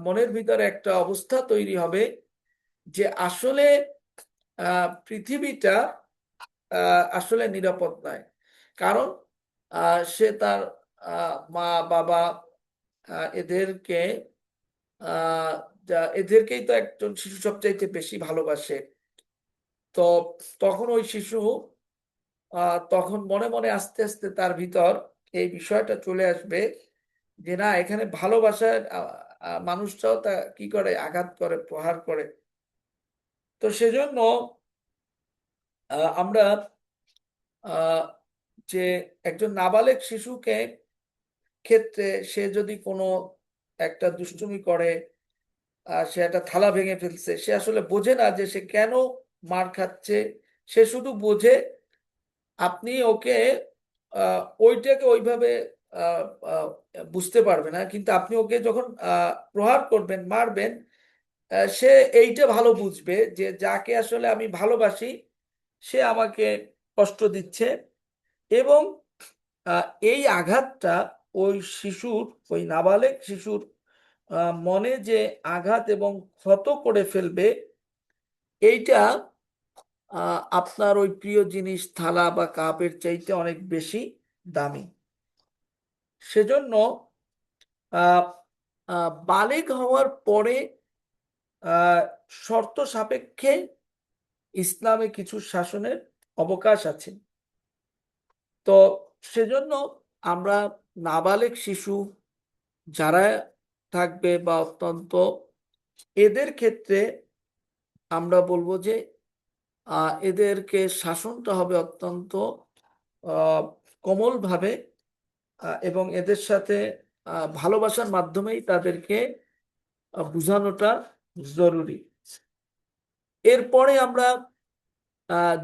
মনের ভিতরে একটা অবস্থা তৈরি হবে যে আসলে পৃথিবীটা আসলে নিরাপদ নয়। কারণ সে তার মা বাবা এদেরকে আহ এদেরকেই তো একজন শিশু সবচাইতে বেশি ভালোবাসে। তো তখন ওই শিশু তখন মনে মনে আস্তে আস্তে তার ভিতর এই বিষয়টা চলে আসবে যে না, এখানে ভালোবাসার মানুষটাও তা কি করে, আঘাত করে, প্রহার করে। তো সেজন্য আমরা আহ, যে একজন নাবালেক শিশুকে ক্ষেত্রে সে যদি কোনো একটা দুষ্টুমি করে, সে একটা থালা ভেঙে ফেলছে, সে আসলে বোঝে না যে সে কেন মার খাচ্ছে। সে শুধু বোঝে আপনি ওকে ওইটাকে ওইভাবে আহ, আহ, বুঝতে পারবে না, কিন্তু আপনি ওকে যখন প্রহার করবেন, মারবেন, সে এইটা ভালো বুঝবে যে যাকে আসলে আমি ভালোবাসি সে আমাকে কষ্ট দিচ্ছে। এবং আহ, এই আঘাতটা ওই শিশুর, ওই নাবালেক শিশুর মনে যে আঘাত এবং ক্ষত করে ফেলবে, এইটা আপনার ওই প্রিয় জিনিস থালা বা কাপের চাইতে অনেক বেশি দামি। সেজন্য আহ, বালেগ হওয়ার পরে আহ, শর্ত সাপেক্ষে ইসলামে কিছু শাসনের অবকাশ আছে। তো সেজন্য আমরা নাবালেগ শিশু যারা থাকবে বা অত্যন্ত, এদের ক্ষেত্রে আমরা বলবো যে এদেরকে শাসনটা হবে অত্যন্ত কোমল ভাবে, এবং এদের সাথে ভালোবাসার মাধ্যমেই তাদেরকে বোঝানোটা জরুরি। এরপরে আমরা আহ,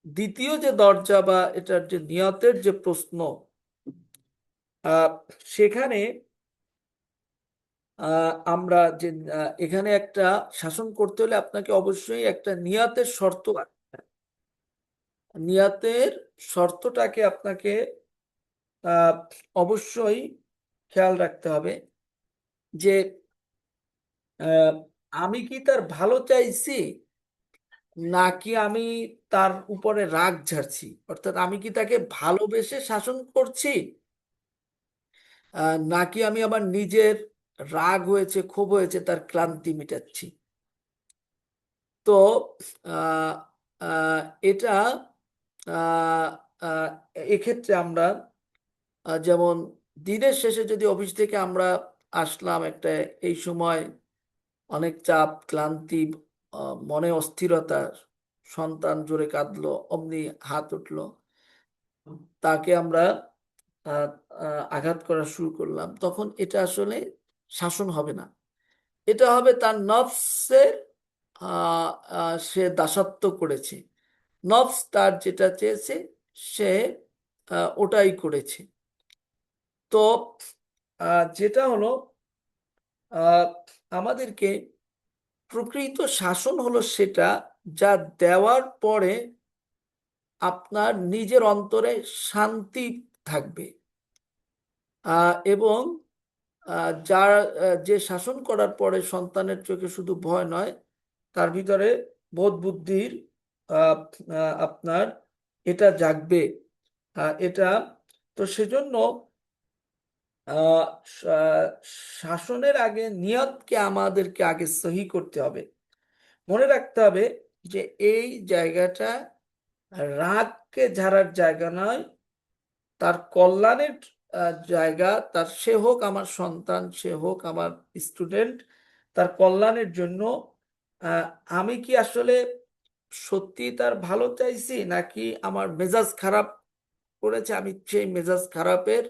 দ্বিতীয় যে দরজা বা এটার যে নিয়তের যে প্রশ্ন, সেখানে আমরা যে এখানে একটা শাসন করতে হলে আপনাকে অবশ্যই একটা নিয়তের শর্ত নিয়তের শর্তটাকে আপনাকে আহ, অবশ্যই খেয়াল রাখতে হবে যে আহ, আমি কি তার ভালো চাইছি, নাকি আমি তার উপরে রাগ ঝাড়ছি। অর্থাৎ আমি কি তাকে ভালোবেসে শাসন করছি, নাকি আমি আমার নিজের রাগ হয়েছে, ক্ষোভ হয়েছে, তার ক্লান্তি মেটাচ্ছি। তো আহ, আহ, এটা আহ, আহ, এক্ষেত্রে আমরা যেমন দিনের শেষে যদি অফিস থেকে আমরা আসলাম একটা, এই সময় অনেক চাপ, ক্লান্তি, মনে অস্থিরতা, সন্তান জোরে কাঁদলো, অমনি হাত উঠলো, তাকে আমরা আহ, আঘাত করা শুরু করলাম, তখন এটা আসলে শাসন হবে না। এটা হবে তার নফসের, সে দাসত্ব করেছে, নফস তার যেটা চেয়েছে সে ওটাই করেছে। তো যেটা হলো আহ, আমাদেরকে প্রকৃত শাসন হলো সেটা যা দেওয়ার পরে আপনার নিজের অন্তরে শান্তি থাকবে, এবং যার যে শাসন করার পরে সন্তানের চোখে শুধু ভয় নয়, তার ভিতরে বোধ বুদ্ধির আহ, আপনার এটা জাগবে। এটা তো সেজন্য আহ, শা- শাসনের আগে নিয়তকে আমাদেরকে আগে সহি করতে হবে। মনে রাখতে হবে যে এই জায়গাটা রাগকে ঝাড়ার জায়গা নয়, তার কল্যাণের জায়গা। তার, সে হোক আমার সন্তান, সে হোক আমার স্টুডেন্ট, তার কল্যাণের জন্য আহ, আমি কি আসলে সত্যি তার ভালো চাইছি, নাকি আমার মেজাজ খারাপ করেছে, আমি সেই মেজাজ খারাপের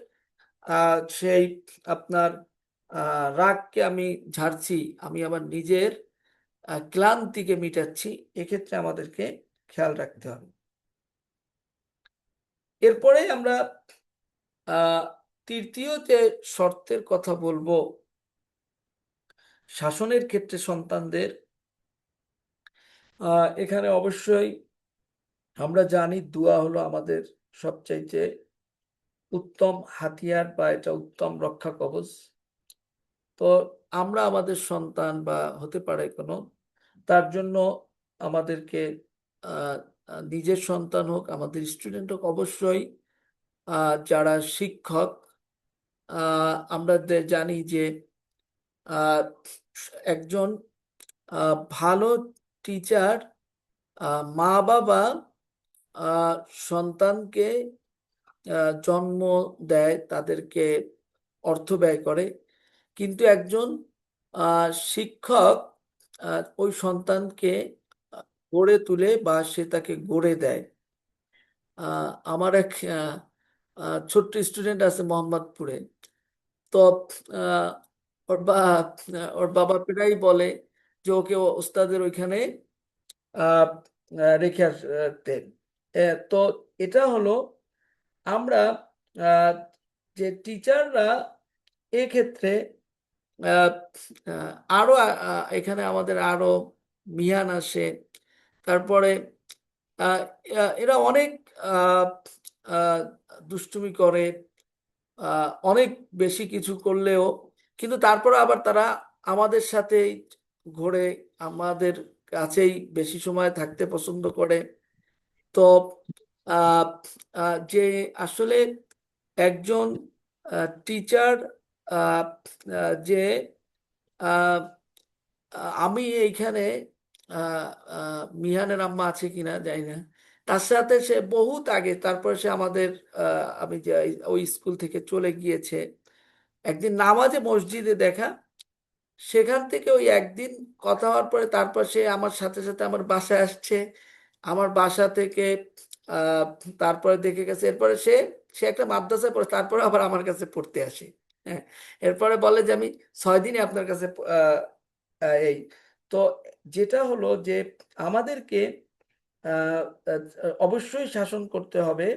সেই আপনার রাগকে আমি ঝাড়ছি, আমি আমার নিজের ক্লান্তিকে মিটাচ্ছি। এক্ষেত্রে আমাদেরকে খেয়াল রাখতে হবে। এরপরে আমরা আহ তৃতীয় যে শর্তের কথা বলবো শাসনের ক্ষেত্রে সন্তানদের, এখানে অবশ্যই আমরা জানি দোয়া হলো আমাদের সবচাইতে উত্তম হাতিয়ার, বা এটা উত্তম রক্ষা কবচ। তো আমরা আমাদের সন্তান বা হতে পারে কোনো, তার জন্য আমাদেরকে আহ, নিজের সন্তান হোক, আমাদের স্টুডেন্ট হোক, অবশ্যই যারা শিক্ষক, আমরা জানি যে আহ, একজন ভালো টিচার, মা বাবা আহ, সন্তানকে জন্ম দেয়, তাদেরকে অর্থ ব্যয় করে, কিন্তু একজন শিক্ষক ওই সন্তানকে গড়ে তুলে বা সে তাকে গড়ে দেয়। আমার এক ছোট্ট স্টুডেন্ট আছে মোহাম্মদপুরে। তো আহ, ওর বাবা প্রায় বলে যে ওকে ওস্তাদের ওইখানে আহ, রেখে আসতেন। তো এটা হলো আমরা আহ, যে টিচাররা এক্ষেত্রে আহ, আরো এখানে আমাদের আরো মিয়ান আসে, তারপরে আহ, এরা অনেক আহ, আহ, দুষ্টুমি করে, অনেক বেশি কিছু করলেও, কিন্তু তারপরে আবার তারা আমাদের সাথেই ঘোরে, আমাদের কাছেই বেশি সময় থাকতে পছন্দ করে। তো আহ, যে আসলে একজন টিচার, যে আহ, আমি এইখানে মিহানের আম্মা আছে কিনা জানি না, তার সাথে সে বহুত আগে, তারপর সে আমাদের আমি যে ওই স্কুল থেকে চলে গিয়েছে। একদিন নামাজে মসজিদে দেখা, সেখান থেকে ওই একদিন কথা হওয়ার পরে তারপর সে আমার সাথে সাথে আমার বাসায় আসছে। আমার বাসা থেকে আহ তারপরে দেখে গেছে, এরপরে সে সে একটা মাদ্রাসায় পড়ে, তারপরে আবার আমার কাছে পড়তে আসে। হ্যাঁ, এরপরে বলে যে আমি 6 দিনে আপনার কাছে এই। তো যেটা হলো যে আমাদেরকে আহ, অবশ্যই শাসন করতে হবে।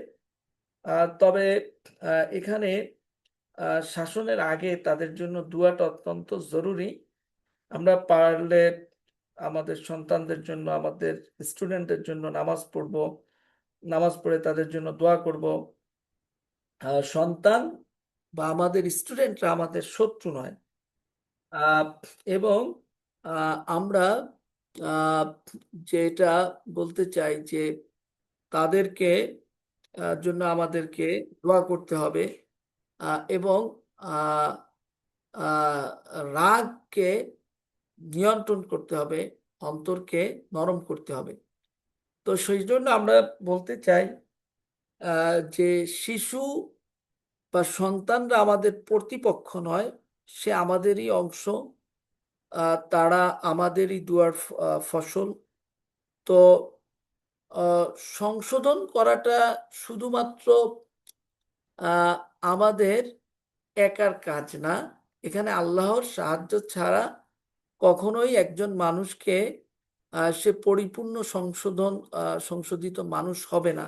তবে এখানে শাসনের আগে তাদের জন্য দুয়াটা অত্যন্ত জরুরি। আমরা পারলে আমাদের সন্তানদের জন্য, আমাদের স্টুডেন্টদের জন্য নামাজ পড়ব, নামাজ পড়ে তাদের জন্য দোয়া করব। সন্তান বা আমাদের স্টুডেন্টরা আমাদের শত্রু নয়। আহ, এবং আমরা আহ, যেটা বলতে চাই যে তাদেরকে জন্য আমাদেরকে দোয়া করতে হবে, এবং আহ, আহ, রাগকে নিয়ন্ত্রণ করতে হবে, অন্তরকে নরম করতে হবে। তো সেই জন্য আমরা বলতে চাই যে শিশু বা সন্তানরা আমাদের প্রতিপক্ষ নয়, সে আমাদেরই অংশ। তারা আমাদেরই দুয়ার ফসল। তো আহ, সংশোধন করাটা শুধুমাত্র আহ, আমাদের একার কাজ না। এখানে আল্লাহর সাহায্য ছাড়া কখনোই একজন মানুষকে সে পরিপূর্ণ সংশোধিত মানুষ হবে না।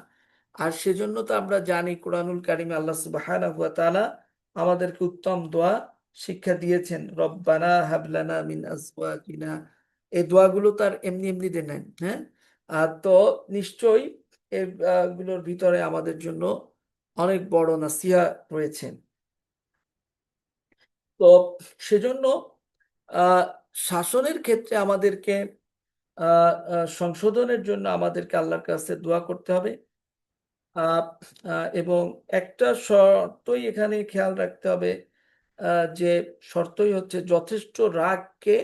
আর সেজন্য তো আমরা জানি কোরআনুল কারিমে আল্লাহ সুবহানাহু ওয়া তাআলা আমাদেরকে উত্তম দোয়া শিক্ষা দিয়েছেন, রব্বানা হাবলানা মিন আজওয়াজিনা। এই দোয়াগুলো তার এমনি এমনি দেন নাই। হ্যাঁ, তো নিশ্চয়ই এগুলোর ভিতরে আমাদের জন্য অনেক বড় নাসিহা রয়েছে। তো সেজন্য আহ, শাসনের ক্ষেত্রে আমাদেরকে সংশোধনের জন্য আমাদেরকে আল্লাহর কাছে দোয়া করতে হবে। আহ, এবং একটা শর্তই এখানে খেয়াল রাখতে হবে, যে শর্তই হচ্ছে যথেষ্ট রাগকে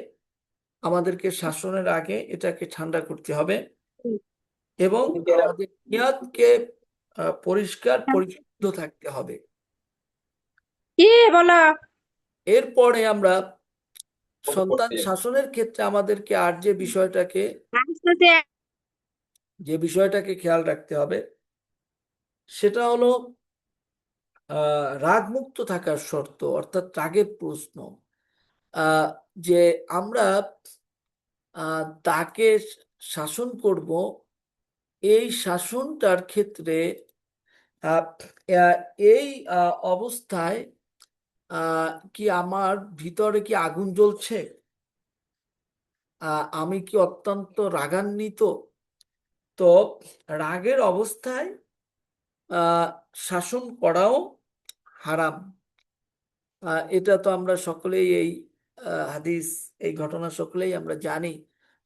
আমাদেরকে শাসনের আগে এটাকে ঠান্ডা করতে হবে, এবং আমাদের নিয়তকে পরিষ্কার পরিশুদ্ধ থাকতে হবে। কি বলো? এরপরে আমরা সন্তান শাসনের ক্ষেত্রে আমাদেরকে আর আসতেছে। যে বিষয়টাকে খেয়াল রাখতে হবে সেটা হলো রাগমুক্ত থাকার শর্ত, অর্থাৎ রাগের প্রশ্ন। আহ, যে আমরা তাকে শাসন করব, এই শাসনটার ক্ষেত্রে আহ, আহ, এই অবস্থায় কি আমার ভিতরে কি আগুন জ্বলছে, আমি কি অত্যন্ত রাগান্বিত। তো রাগের অবস্থায় আহ, শাসন করাও হারাম। এটা তো আমরা সকলেই এই হাদিস, এই ঘটনা সকলেই আমরা জানি।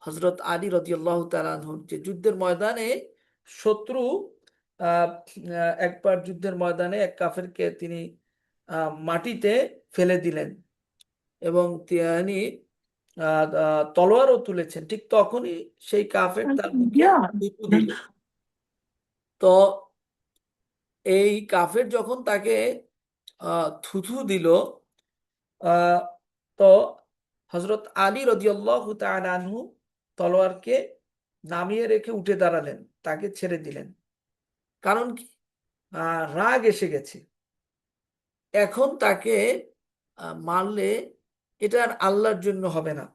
হজরত আলী রাদিয়াল্লাহু তাআলা আনহু যে যুদ্ধের ময়দানে শত্রু আহ, একবার যুদ্ধের ময়দানে এক কাফেরকে তিনি মাটিতে ফেলে দিলেন, এবং তিনি তলোয়ারও তুলেছেন। ঠিক তখনই সেই কাফের তার মুখে থুথু দিল। তো এই কাফের যখন তাকে থুথু দিল, আহ, তো হজরত আলী রাদিয়াল্লাহু তাআলা আনহু তলোয়ারকে নামিয়ে রেখে উঠে দাঁড়ালেন, তাকে ছেড়ে দিলেন। কারণ কি? রাগ এসে গেছে। এখন তাকে মারলে এটা আর আল্লাহর জন্য হবে না।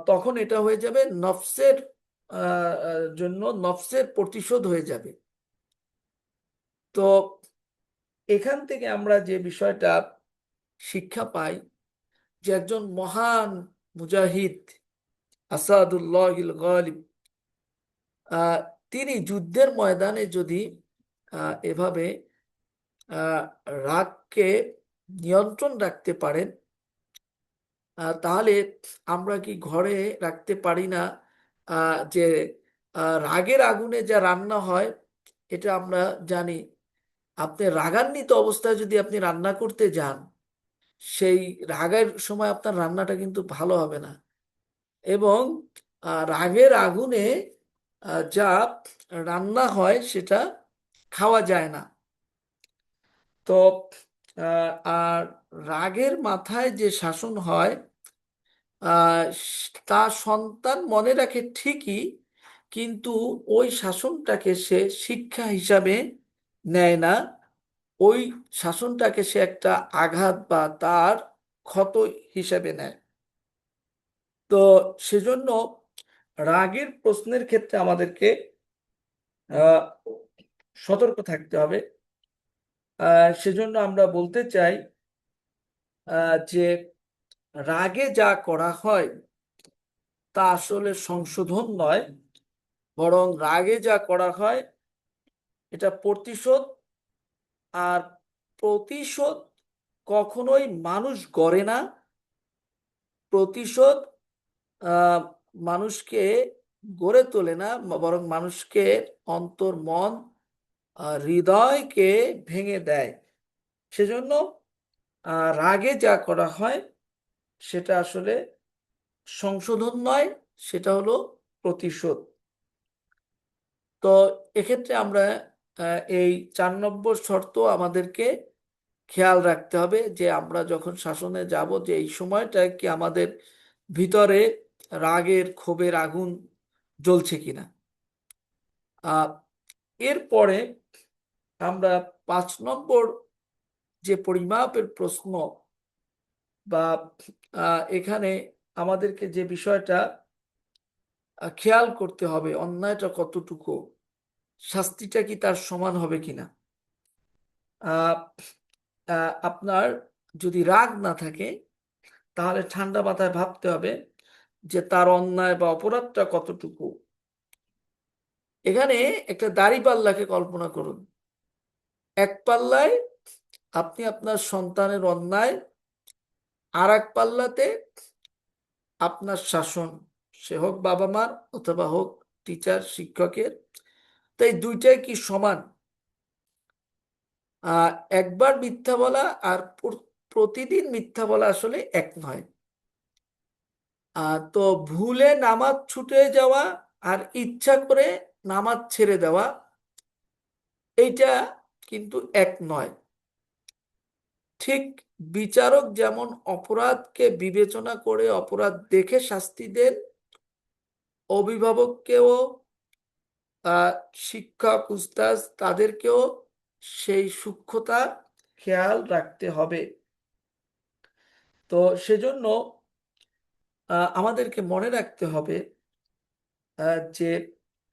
তখন এটা হয়ে যাবে নফসের জন্য, নফসের প্রতিশোধ হয়ে যাবে। তো এখান থেকে আমরা যে বিষয়টা শিক্ষা পাই, যে একজন মহান মুজাহিদ আসাদুল্লাহিল গালিব, আহ, তিনি যুদ্ধের ময়দানে যদি এভাবে আহ, রাগকে নিয়ন্ত্রণ রাখতে পারেন, তাহলে আমরা কি ঘরে রাখতে পারি না? যে রাগের আগুনে যা রান্না হয়, এটা আমরা জানি। আপনি রাগান্বিত অবস্থায় যদি আপনি রান্না করতে যান, সেই রাগের সময় আপনার রান্নাটা কিন্তু ভালো হবে না। এবং রাগের আগুনে যা রান্না হয় সেটা খাওয়া যায় না। তো আর রাগের মাথায় যে শাসন হয় তা সন্তান মনে রাখে ঠিকই, কিন্তু ওই শাসনটাকে সে শিক্ষা হিসাবে নেয় না। ওই শাসনটাকে সে একটা আঘাত বা তার ক্ষত হিসেবে নেয়। তো সেজন্য রাগের প্রশ্নের ক্ষেত্রে আমাদেরকে আহ, সতর্ক থাকতে হবে। সেজন্য আমরা বলতে চাই যে রাগে যা করা হয় তা আসলে সংশোধন নয়, বরং রাগে যা করা হয় এটা প্রতিশোধ। আর প্রতিশোধ কখনোই মানুষ গড়ে না। প্রতিশোধ আহ মানুষকে গড়ে তোলে না, বরং মানুষকে অন্তর, মন, হৃদয়কে ভেঙে দেয়। সেজন্য রাগে যা করা হয় সেটা আসলে সংশোধন নয়, সেটা হলো প্রতিশোধ। তো এক্ষেত্রে আমরা এই 4 নম্বর শর্ত আমাদেরকে খেয়াল রাখতে হবে যে আমরা যখন শাসনে যাব যে এই সময়টা কি আমাদের ভিতরে রাগের, ক্ষোভের আগুন জ্বলছে কিনা। আহ এরপরে আমরা 5 নম্বর যে পরিমাপের প্রশ্ন বা এখানে আমাদেরকে যে বিষয়টা খেয়াল করতে হবে, অন্যায়টা কতটুকু, শাস্তিটা কি তার সমান হবে কিনা। আহ আপনার যদি রাগ না থাকে তাহলে ঠান্ডা মাথায় ভাবতে হবে যে তার অন্যায় বা অপরাধটা কতটুকু। এখানে একটা দাঁড়িপাল্লাকে কল্পনা করুন। এক পাল্লায় আপনি আপনার সন্তানের অন্যায়, আর এক পাল্লাতে আপনার শাসন, সে হোক বাবা মার অথবা হোক টিচার, শিক্ষকের। তাই দুইটাই কি সমান? একবার মিথ্যা বলা আর প্রতিদিন মিথ্যা বলা আসলে এক নয়। তো ভুলে নামাজ ছুটে যাওয়া আর ইচ্ছা করে নামাজ ছেড়ে দেওয়া, এইটা কিন্তু এক নয়। ঠিক বিচারক যেমন অপরাধকে বিবেচনা করে অপরাধ দেখে শাস্তি দেন, অভিভাবককেও, শিক্ষক, উস্তাদ, তাদেরকেও সেই সূক্ষ্মতা খেয়াল রাখতে হবে। তো সেজন্য আমাদেরকে মনে রাখতে হবে যে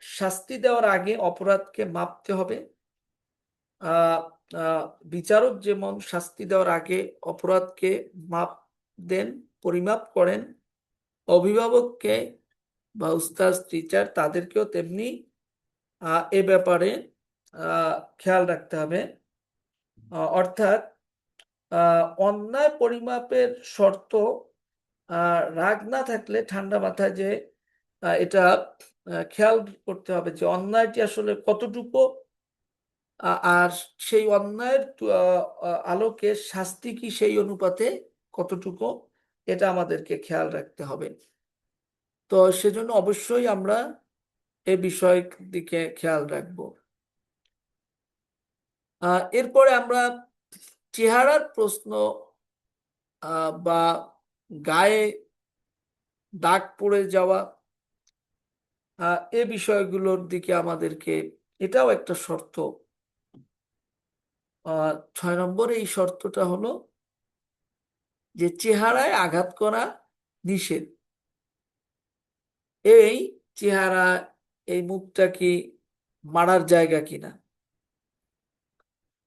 শাস্তি দেওয়ার আগে অপরাধকে মাপতে হবে। আহ, আহ, বিচারক যেমন শাস্তি দেওয়ার আগে অপরাধকে মাপ দেন, পরিমাপ করেন, অভিভাবককে বা উস্তাদ, টিচার, তাদেরকেও তেমনি এ ব্যাপারে খেয়াল রাখতে হবে। অর্থাৎ অন্যায় পরিমাপের শর্ত, রাগ না থাকলে ঠান্ডা মাথায় যে এটা খেয়াল করতে হবে যে অন্যায়টি আসলে কতটুকু, আর সেই অন্যায়ের আলোকে শাস্তি কি সেই অনুপাতে কতটুকু, এটা আমাদেরকে খেয়াল রাখতে হবে। তো সেজন্য অবশ্যই আমরা এই বিষয় দিকে খেয়াল রাখবো। এরপরে আমরা চেহারার প্রশ্ন বা গায়ে দাগ পড়ে যাওয়া, এ বিষয়গুলোর দিকে আমাদেরকে, এটাও একটা শর্ত। 6 নম্বর এই শর্তটা হলো যে চেহারায় আঘাত করা নিষেধ। এই চেহারা, এই মুখটা কি মারার জায়গা কিনা।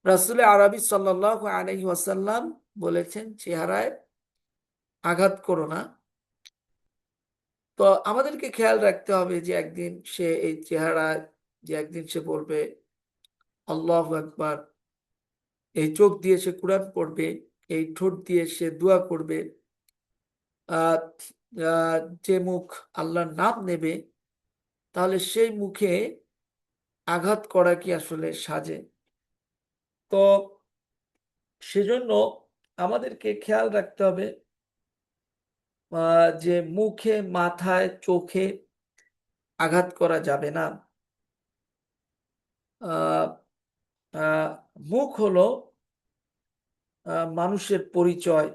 রাসূল আরবি সাল্লাল্লাহু আলাইহি ওয়াসাল্লাম বলেছেন চেহারায় আঘাত করো না। তো আমাদেরকে খেয়াল রাখতে হবে যে একদিন সে এই চেহারা, যে একদিন সে বলবে আল্লাহু আকবার, এই চোখ দিয়ে সে কোরআন পড়বে, এই ঠোঁট দিয়ে সে দোয়া করবে, আহ আহ, যে মুখ আল্লাহর নাম নেবে, তাহলে সেই মুখে আঘাত করা কি আসলে সাজে? তো সেজন্য আমাদেরকে খেয়াল রাখতে হবে যে মুখে, মাথায়, চোখে আঘাত করা যাবে না। আহ, আহ, মুখ হলো মানুষের পরিচয়।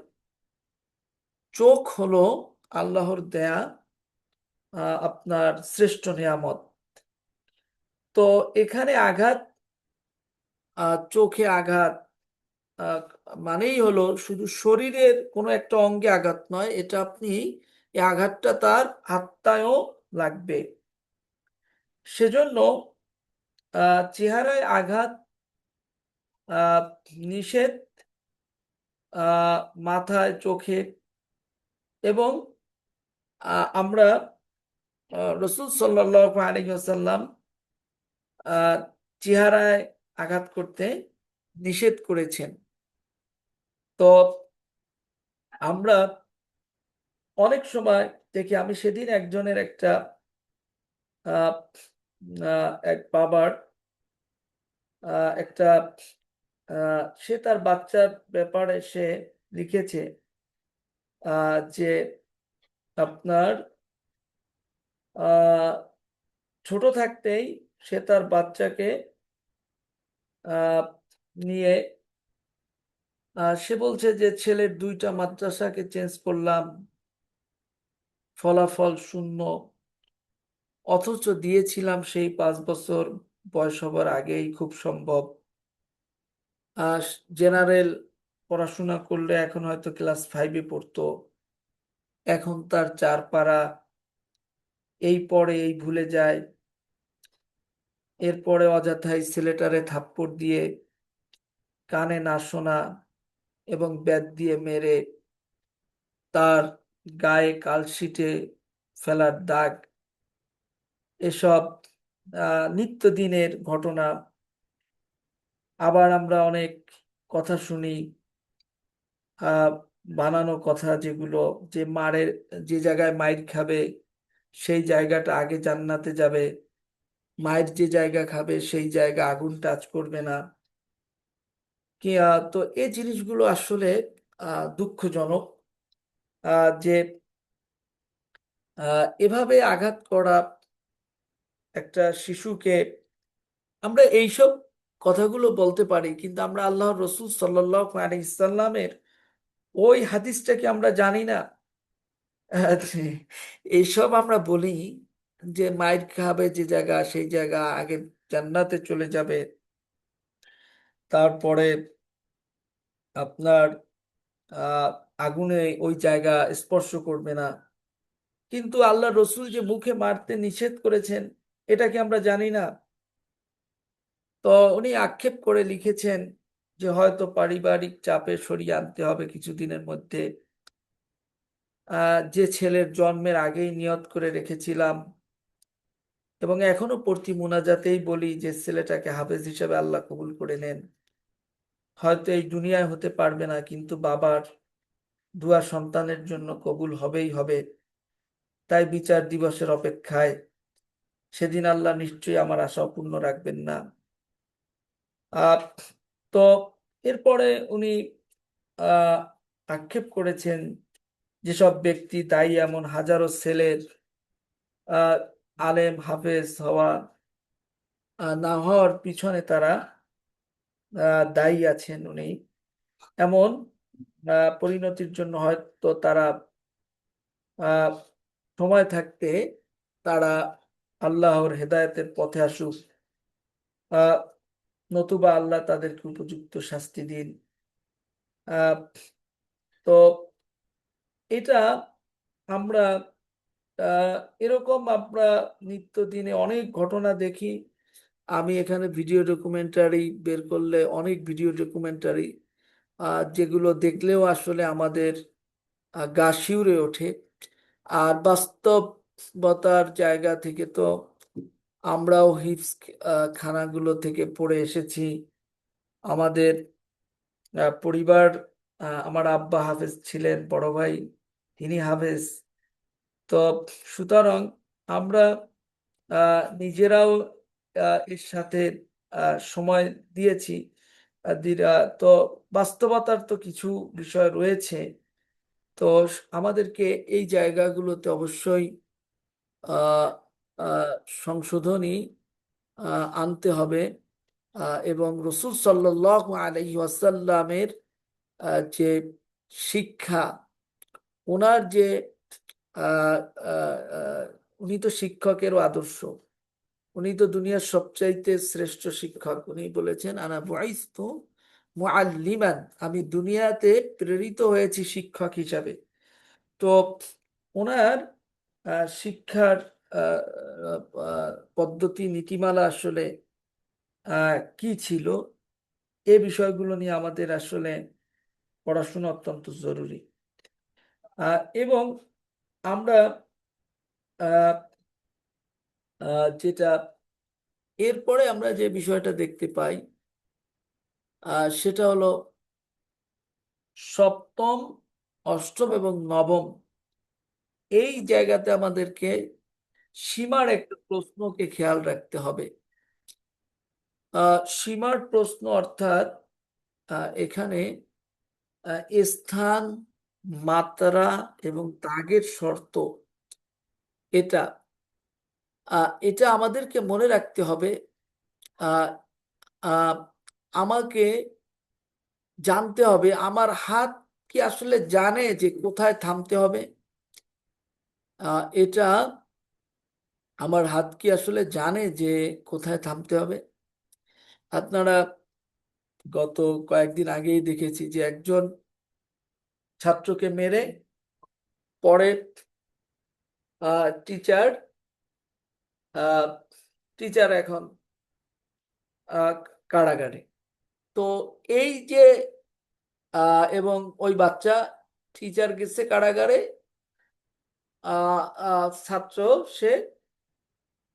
চোখ হলো আল্লাহর দেয়া আপনার শ্রেষ্ঠ নিয়ামত। তো এখানে আঘাত, চোখে আঘাত আহ, মানেই হলো শুধু শরীরের কোনো একটা অঙ্গে আঘাত নয়, এটা আপনি এই আঘাতটা তার আত্মায়ও লাগবে। সেজন্য চেহারায় আঘাত আহ, নিষেধ, মাথায়, চোখে। এবং আমরা রসুল সাল্লাল্লাহু আলাইহি ওয়াসাল্লাম চেহারায় আঘাত করতে নিষেধ করেছেন। তো আমরা অনেক সময় দেখি, আমি সেদিন একজনের একটা আহ, এক বাবার একটা সে তার বাচ্চার ব্যাপারে সে লিখেছে যে আপনার আহ, ছোট থাকতেই সে তার বাচ্চাকে আহ, নিয়ে সে বলছে যে ছেলের 2টা মাদ্রাসাকে চেঞ্জ করলাম, ফলাফল শূন্য, অথচ দিয়েছিলাম সেই 5 বছর বয়স হবার আগেই খুব সম্ভব। আর জেনারেল পড়াশোনা করলে এখন হয়তো ক্লাস 5-এ পড়তো, এখন তার 4 পারা, এই পড়ে এই ভুলে যায়, এরপরে অযথাই ছেলেটারে থাপ্পড় দিয়ে কানে না শোনা এবং ব্যাট দিয়ে মেরে তার গায়ে কালশিটে ফেলার দাগ, এসব নিত্যদিনের ঘটনা। আবার আমরা অনেক কথা শুনি, আহ, বানানো কথা, যেগুলো যে মারের, যে জায়গায় মাইর খাবে সেই জায়গাটা আগে জান্নাতে যাবে, মায়ের যে জায়গা খাবে সেই জায়গা আগুন টাচ করবে না। কি তো এই জিনিসগুলো আসলে দুঃখজনক যে এভাবে আঘাত করা একটা শিশুকে। আমরা এইসব কথাগুলো বলতে পারি, কিন্তু আমরা আল্লাহর রসুল সাল্লাল্লাহু আলাইহি সাল্লামের ওই হাদিসটাকে আমরা জানি না। যে এইসব আমরা বলি যে মাইর খাবে যে জায়গা সেই জায়গা আগে জান্নাতে চলে যাবে, তারপরে আপনার আহ আগুনে ওই জায়গা স্পর্শ করবে না। কিন্তু আল্লাহ রসুল যে মুখে মারতে নিষেধ করেছেন, এটা কি আমরা জানি না? তো উনি আক্ষেপ করে লিখেছেন যে হয়তো পারিবারিক চাপে সরিয়ে আনতে হবে কিছুদিনের মধ্যে। যে ছেলের জন্মের আগেই নিয়ত করে রেখেছিলাম, এবং এখনো প্রতি মুনাজাতেই বলি যে ছেলেটাকে হাফেজ হিসেবে আল্লাহ কবুল করে নেন। হয়তো এই দুনিয়ায় হতে পারবে না, কিন্তু বাবার দুয়া সন্তানের জন্য কবুল হবেই হবে। তাই বিচার দিবসের অপেক্ষায়, সেদিন আল্লাহ নিশ্চয়ই আমার আশা অপূর্ণ রাখবেন না। আহ তো এরপরে উনি আহ আক্ষেপ করেছেন, যেসব ব্যক্তি দায়ী এমন হাজারো ছেলের আহ আলেম হাফেজ হওয়া না হওয়ার পিছনে তারা দায়ী আছেন। উনি এমন পরিণতির জন্য হয়তো তারা আহ সময় থাকতে তারা আল্লাহর হেদায়েতের পথে আসুক, আহ নতুবা আল্লাহ তাদেরকে উপযুক্ত শাস্তি দিন। আহ তো এটা আমরা আহ এরকম আমরা নিত্যদিনে অনেক ঘটনা দেখি। আমি এখানে ভিডিও ডকুমেন্টারি বের করলে অনেক ভিডিও ডকুমেন্টারি যেগুলো দেখলেও আসলে আমাদের গা শিউরে ওঠে। আর বাস্তবতার জায়গা থেকে তো আমরাও হিপস খানাগুলো থেকে পড়ে এসেছি। আমাদের পরিবার, আমার আব্বা হাফেজ ছিলেন, বড় ভাই তিনি হাফেজ। তো সুতরাং আমরা নিজেরাও এর সাথে সময় দিয়েছি। তো বাস্তবতার তো কিছু বিষয় রয়েছে। তো আমাদেরকে এই জায়গাগুলোতে অবশ্যই আহ, আহ, সংশোধনী আনতে হবে, এবং রসুল সাল্লাল্লাহু আলাইহি ওয়াসাল্লামের যে শিক্ষা, ওনার যে আহ, আহ, আহ, উনি তো শিক্ষকেরও আদর্শ, উনি তো দুনিয়ার সবচাইতে শ্রেষ্ঠ শিক্ষক। উনি বলেছেন আনা বুইসতু মুআল্লিমান, আমি দুনিয়াতে প্রেরিত হয়েছি শিক্ষক হিসাবে। তো ওনার শিক্ষার আহ, পদ্ধতি নীতিমালা আসলে কি ছিল, এ বিষয়গুলো নিয়ে আমাদের আসলে পড়াশোনা অত্যন্ত জরুরি। এবং আমরা আহ, যেটা এরপরে আমরা যে বিষয়টা দেখতে পাই সেটা হলো সপ্তম, অষ্টম এবং নবম, এই জায়গাতে আমাদেরকে সীমার একটা প্রশ্নকে খেয়াল রাখতে হবে। সীমার প্রশ্ন অর্থাৎ এখানে স্থান, মাত্রা এবং ত্যাগের শর্ত, এটা এটা আমাদেরকে মনে রাখতে হবে। আহ, আহ, আমাকে জানতে হবে আমার হাত কি আসলে জানে যে কোথায় থামতে হবে। এটা আমার হাত কি আসলে জানে যে কোথায় থামতে হবে। আপনারা গত কয়েকদিন আগেই দেখেছি যে একজন ছাত্রকে মেরে পরে টিচার টিচার এখন আহ, কারাগারে। তো এই যে এবং ওই বাচ্চা, টিচার গেছে কারাগারে, ছাত্র সে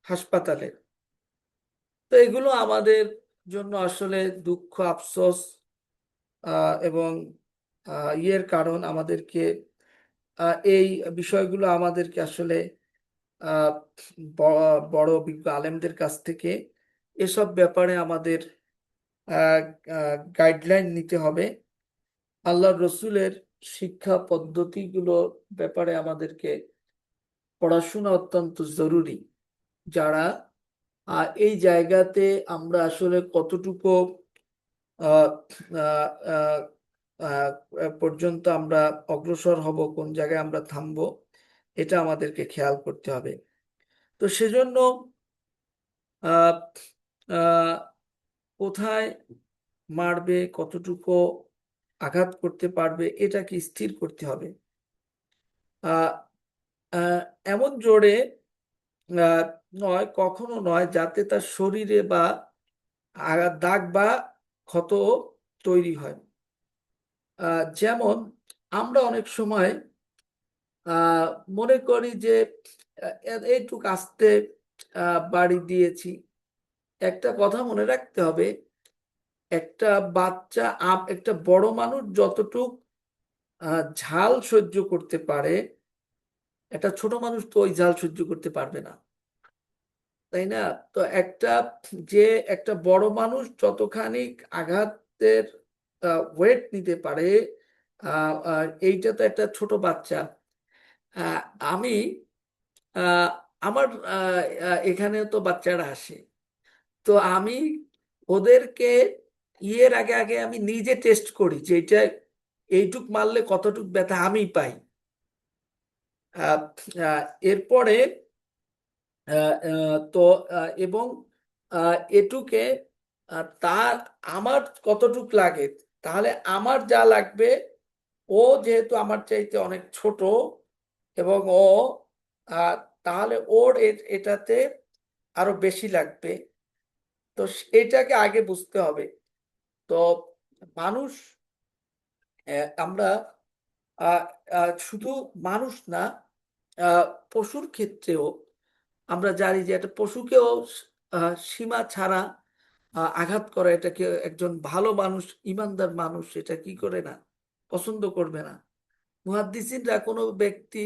হাসপাতালে। তো এগুলো আমাদের জন্য আসলে দুঃখ, আফসোস এবং ইয়ের কারণ। আমাদেরকে এই বিষয়গুলো আমাদেরকে আসলে আহ, বড় বিজ্ঞ আলেমদের কাছ থেকে এসব ব্যাপারে আমাদের গাইডলাইন নিতে হবে। আল্লাহ রসুলের শিক্ষা পদ্ধতিগুলো ব্যাপারে আমাদেরকে পড়াশোনা অত্যন্ত জরুরি। যারা এই জায়গাতে আমরা আসলে কতটুকু আহ, আহ, আহ, পর্যন্ত আমরা অগ্রসর হব, কোন জায়গায় আমরা থামবো, এটা আমাদেরকে খেয়াল করতে হবে। তো সেজন্য আহ, আহ, কোথায় মারবে, কতটুকু আঘাত করতে পারবে, এটাকে স্থির করতে হবে। আহ, আহ, এমন জোরে আহ, নয়, কখনো নয়, যাতে তার শরীরে বা আঘাত, দাগ বা ক্ষত তৈরি হয়। যেমন আমরা অনেক সময় আহ, মনে করি যে এইটুক আস্তে বাড়ি দিয়েছি। একটা কথা মনে রাখতে হবে, একটা বাচ্চা একটা বড় মানুষ যতটুক ঝাল সহ্য করতে পারে, একটা ছোট মানুষ তো ওই ঝাল সহ্য করতে পারবে না, তাই না? তো যে একটা বড় মানুষ যতখানি আঘাতের ওয়েট নিতে পারে, এইটা তো একটা ছোট বাচ্চা। আহ, আমি আহ, আমার এখানে তো বাচ্চারা আসে, তো আমি ওদেরকে ইয়ের আগে আগে আমি নিজে টেস্ট করি যে এটা এইটুক মারলে কতটুক ব্যথা আমি পাই। আহ, এরপরে তো এবং এটুকে তার আমার কতটুক লাগে, তাহলে আমার যা লাগবে, ও যেহেতু আমার চাইতে অনেক ছোট এবং ও আহ, তাহলে ওর এটাতে আরো বেশি লাগবে। তো এটাকে আগে বুঝতে হবে। তো মানুষ, আমরা আহ, শুধু মানুষ না, আহ, পশুর ক্ষেত্রেও আমরা জানি যে একটা পশুকেও সীমা ছাড়া আঘাত করা, এটাকে একজন ভালো মানুষ, ইমানদার মানুষ এটা কি করে না, পছন্দ করবে না। মুহাদ্দিসিনরা কোনো ব্যক্তি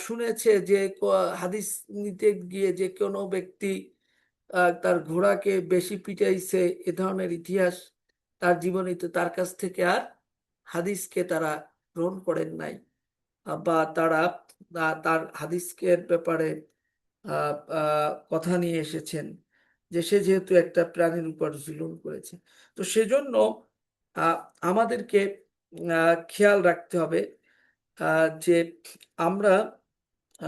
শুনেছে যে হাদিস নিতে গিয়ে যে কোনো ব্যক্তি তার ঘোড়াকে বেশি পিটাইছে, এ ধরনের ইতিহাস তার জীবনীতে, তার কাছ থেকে আর হাদিসকে তারা গ্রহণ করেন নাই। বা তারা তার হাদিসের ব্যাপারে কথা নিয়ে এসেছেন যে সে যেহেতু একটা প্রাণীর উপর জুলুম করেছে। তো সেজন্য আহ, আমাদেরকে খেয়াল রাখতে হবে যে আমরা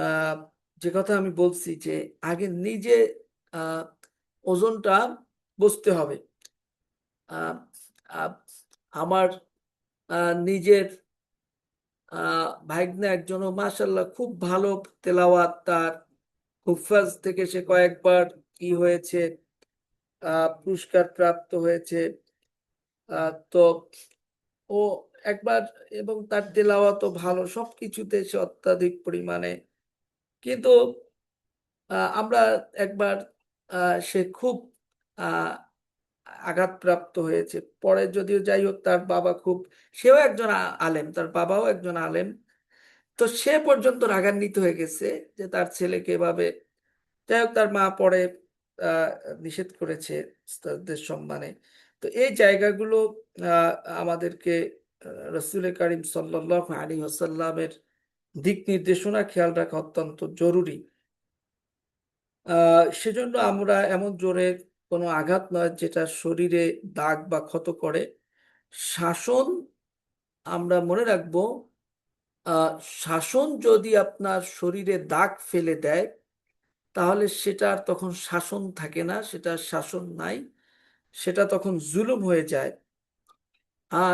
আহ, যে কথা আমি বলছি যে আগে নিজে আহ, ওজনটা বুঝতে হবে। আহ, আহ, আমার নিজের ভাইগনা একজনও মাশাল্লাহ খুব ভালো তেলাওয়াত তার, হুফাজ থেকে সে কয়েকবার কি হয়েছে, পুরস্কার প্রাপ্ত হয়েছে। তো ও একবার, এবং তার তেলাওয়াতও ভালো, সবকিছুতে সে অত্যাধিক পরিমাণে। কিন্তু আমরা একবার সে খুব আহ, আঘাতপ্রাপ্ত হয়েছে পরে, যদিও যাই হোক তার বাবা খুব, সেও একজন আলেম, তার বাবাও একজন আলেম। তো সে পর্যন্ত রাগান্বিত হয়ে গেছে যে তার ছেলেকে এভাবে, যাই হোক তার মা পরে আহ, নিষেধ করেছে তাদের সম্মানে। তো এই জায়গাগুলো আহ, আমাদেরকে রসুল করিম সাল্লাল্লাহু আলাইহি ওয়াসাল্লামের দিক নির্দেশনা খেয়াল রাখা অত্যন্ত জরুরি। সেজন্য আমরা এমন জোরে কোনো আঘাত নয় যেটা শরীরে দাগ বা ক্ষত করে। শাসন, আমরা মনে রাখবো, আহ, শাসন যদি আপনার শরীরে দাগ ফেলে দেয় তাহলে সেটা আর তখন শাসন থাকে না, সেটা শাসন নাই, সেটা তখন জুলুম হয়ে যায়।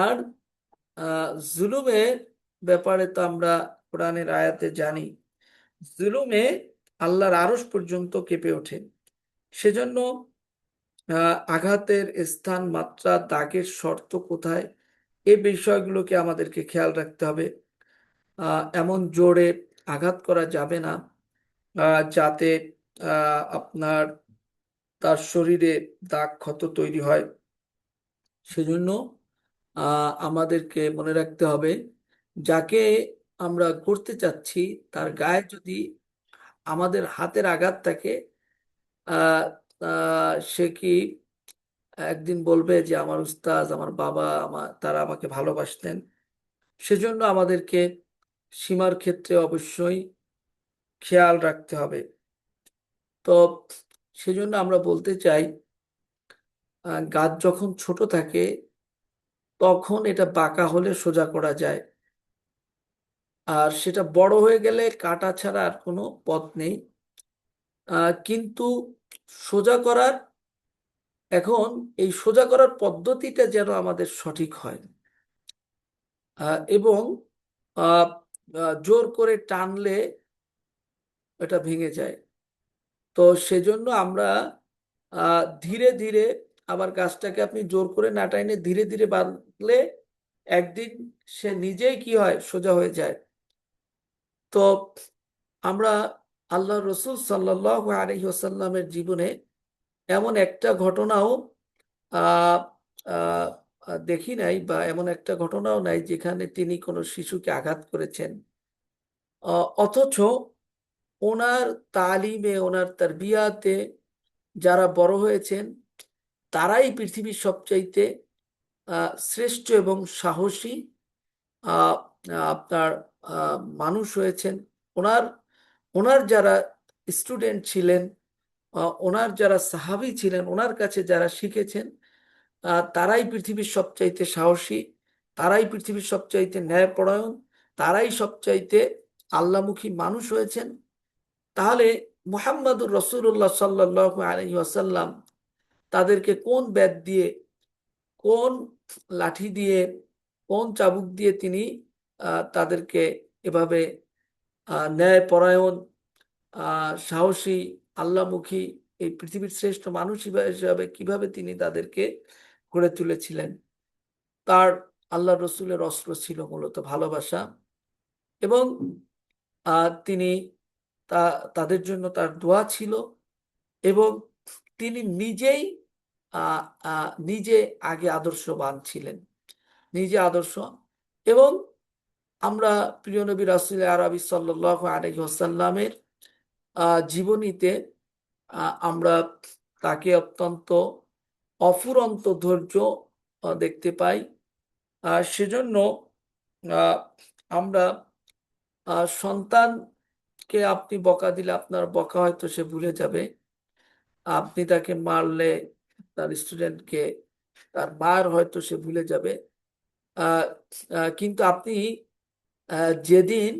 আর জুলুমের ব্যাপারে তো আমরা কোরআনের আয়াতে জানি, জুলুমে আল্লাহর আরশ পর্যন্ত কেঁপে ওঠে। সেজন্য আঘাতের স্থান, মাত্রা, দাগের শর্ত কোথায়, এই বিষয়গুলোকে আমাদেরকে খেয়াল রাখতে হবে। এমন জোরে আঘাত করা যাবে না যাতে আপনার তার শরীরে দাগ ক্ষত তৈরি হয়। সেজন্য আমাদেরকে মনে রাখতে হবে যাকে আমরা করতে চাচ্ছি তার গায়ে যদি আমাদের হাতের আঘাত থাকে, আহ, সে কি একদিন বলবে যে আমার উস্তাজ, আমার বাবা, তারা আমাকে ভালোবাসতেন? সেজন্য আমাদেরকে সীমার ক্ষেত্রে অবশ্যই খেয়াল রাখতে হবে। তো সেজন্য আমরা বলতে চাই, গাছ যখন ছোট থাকে তখন এটা বাঁকা হলে সোজা করা যায়, আর সেটা বড় হয়ে গেলে কাটা ছাড়া আর কোনো পথ নেই। কিন্তু সোজা করার, এখন এই সোজা করার পদ্ধতিটা যেন আমাদের সঠিক হয়, এবং আহ, জোর করে টানলে এটা ভেঙে যায়। তো সেজন্য আমরা ধীরে ধীরে, আবার গাছটাকে আপনি জোর করে না টাইনে ধীরে ধীরে বাঁধলে একদিন সে নিজেই কি হয়, সোজা হয়ে যায়। তো আমরা আল্লাহ রসুল সাল্লাল্লাহু আলাইহি ওয়াসাল্লামের জীবনে এমন একটা ঘটনাও আহ আহ দেখি নাই, বা এমন একটা ঘটনাও নাই যেখানে তিনি কোনো শিশুকে আঘাত করেছেন। অথচ ওনার তালিমে, ওনার তারবিয়াতে যারা বড় হয়েছেন তারাই পৃথিবীর সবচাইতে শ্রেষ্ঠ এবং সাহসী আহ, আপনার মানুষ হয়েছেন। ওনার ওনার যারা স্টুডেন্ট ছিলেন, ওনার যারা সাহাবী ছিলেন, ওনার কাছে যারা শিখেছেন, তারাই পৃথিবীর সবচাইতে সাহসী, তারাই পৃথিবীর সবচাইতে ন্যায়পরায়ণ, তারাই সবচাইতে আল্লামুখী মানুষ হয়েছেন। তাহলে মুহাম্মাদুর রসুল্লাহ সাল্লাল্লাহু আলাইহি ওয়াসাল্লাম তাদেরকে কোন ব্যাত দিয়ে, কোন লাঠি দিয়ে, কোন চাবুক দিয়ে তিনি তাদেরকে এভাবে ন্যায়পরায়ণ, সাহসী, আল্লাহমুখী, এই পৃথিবীর শ্রেষ্ঠ মানুষ হিসাবে কিভাবে তিনি তাদেরকে গড়ে তুলেছিলেন? তার, আল্লাহ রসুলের অস্ত্র ছিল মূলত ভালোবাসা, এবং তিনি তা তাদের জন্য তার দোয়া ছিল, এবং তিনি নিজেই নিজে আগে আদর্শবান ছিলেন, নিজে আদর্শ। এবং আমরা প্রিয় নবী রাসূল আরবি সাল্লাল্লাহু আলাইহি ওয়াসাল্লামের জীবনীতে আমরা তাকে অত্যন্ত অফুরন্ত ধৈর্য দেখতে পাই। সেজন্য আহ, আমরা সন্তানকে আপনি বকা দিলে আপনার বকা হয়তো সে ভুলে যাবে, আপনি তাকে মারলে, তার স্টুডেন্টকে তার মার হয়তো সে ভুলে যাবে। আহ, কিন্তু আপনি যেদিন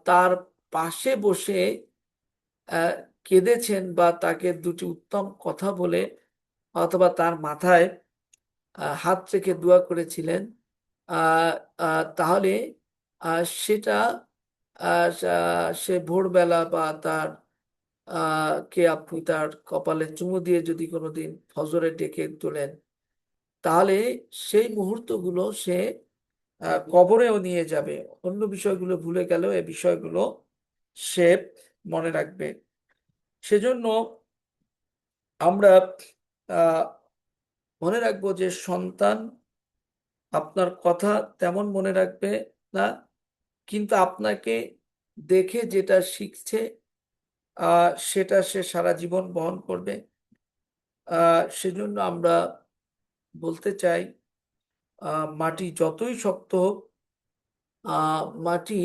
তার পাশে বসে আহ, কেঁদেছেন বা তাকে দুটি উত্তম কথা বলে অথবা তার মাথায় হাত রেখে দোয়া করেছিলেন, আহ, তাহলে সেটা সে ভোরবেলা বা তার কে আপনি তার কপালে চুমু দিয়ে যদি কোনোদিন ফজরে ডেকে তোলেন, তাহলে সেই মুহূর্তগুলো সে কবরেও নিয়ে যাবে। অন্য বিষয়গুলো ভুলে গেলেও এই বিষয়গুলো সে মনে রাখবে। সেজন্য আমরা আহ, মনে রাখবো যে সন্তান আপনার কথা তেমন মনে রাখবে না, কিন্তু আপনাকে দেখে যেটা শিখছে সেটা সে সারা জীবন বহন করবে। সেজন্য আমরা বলতে চাই, মাটি যতই শক্ত হোক, মাটি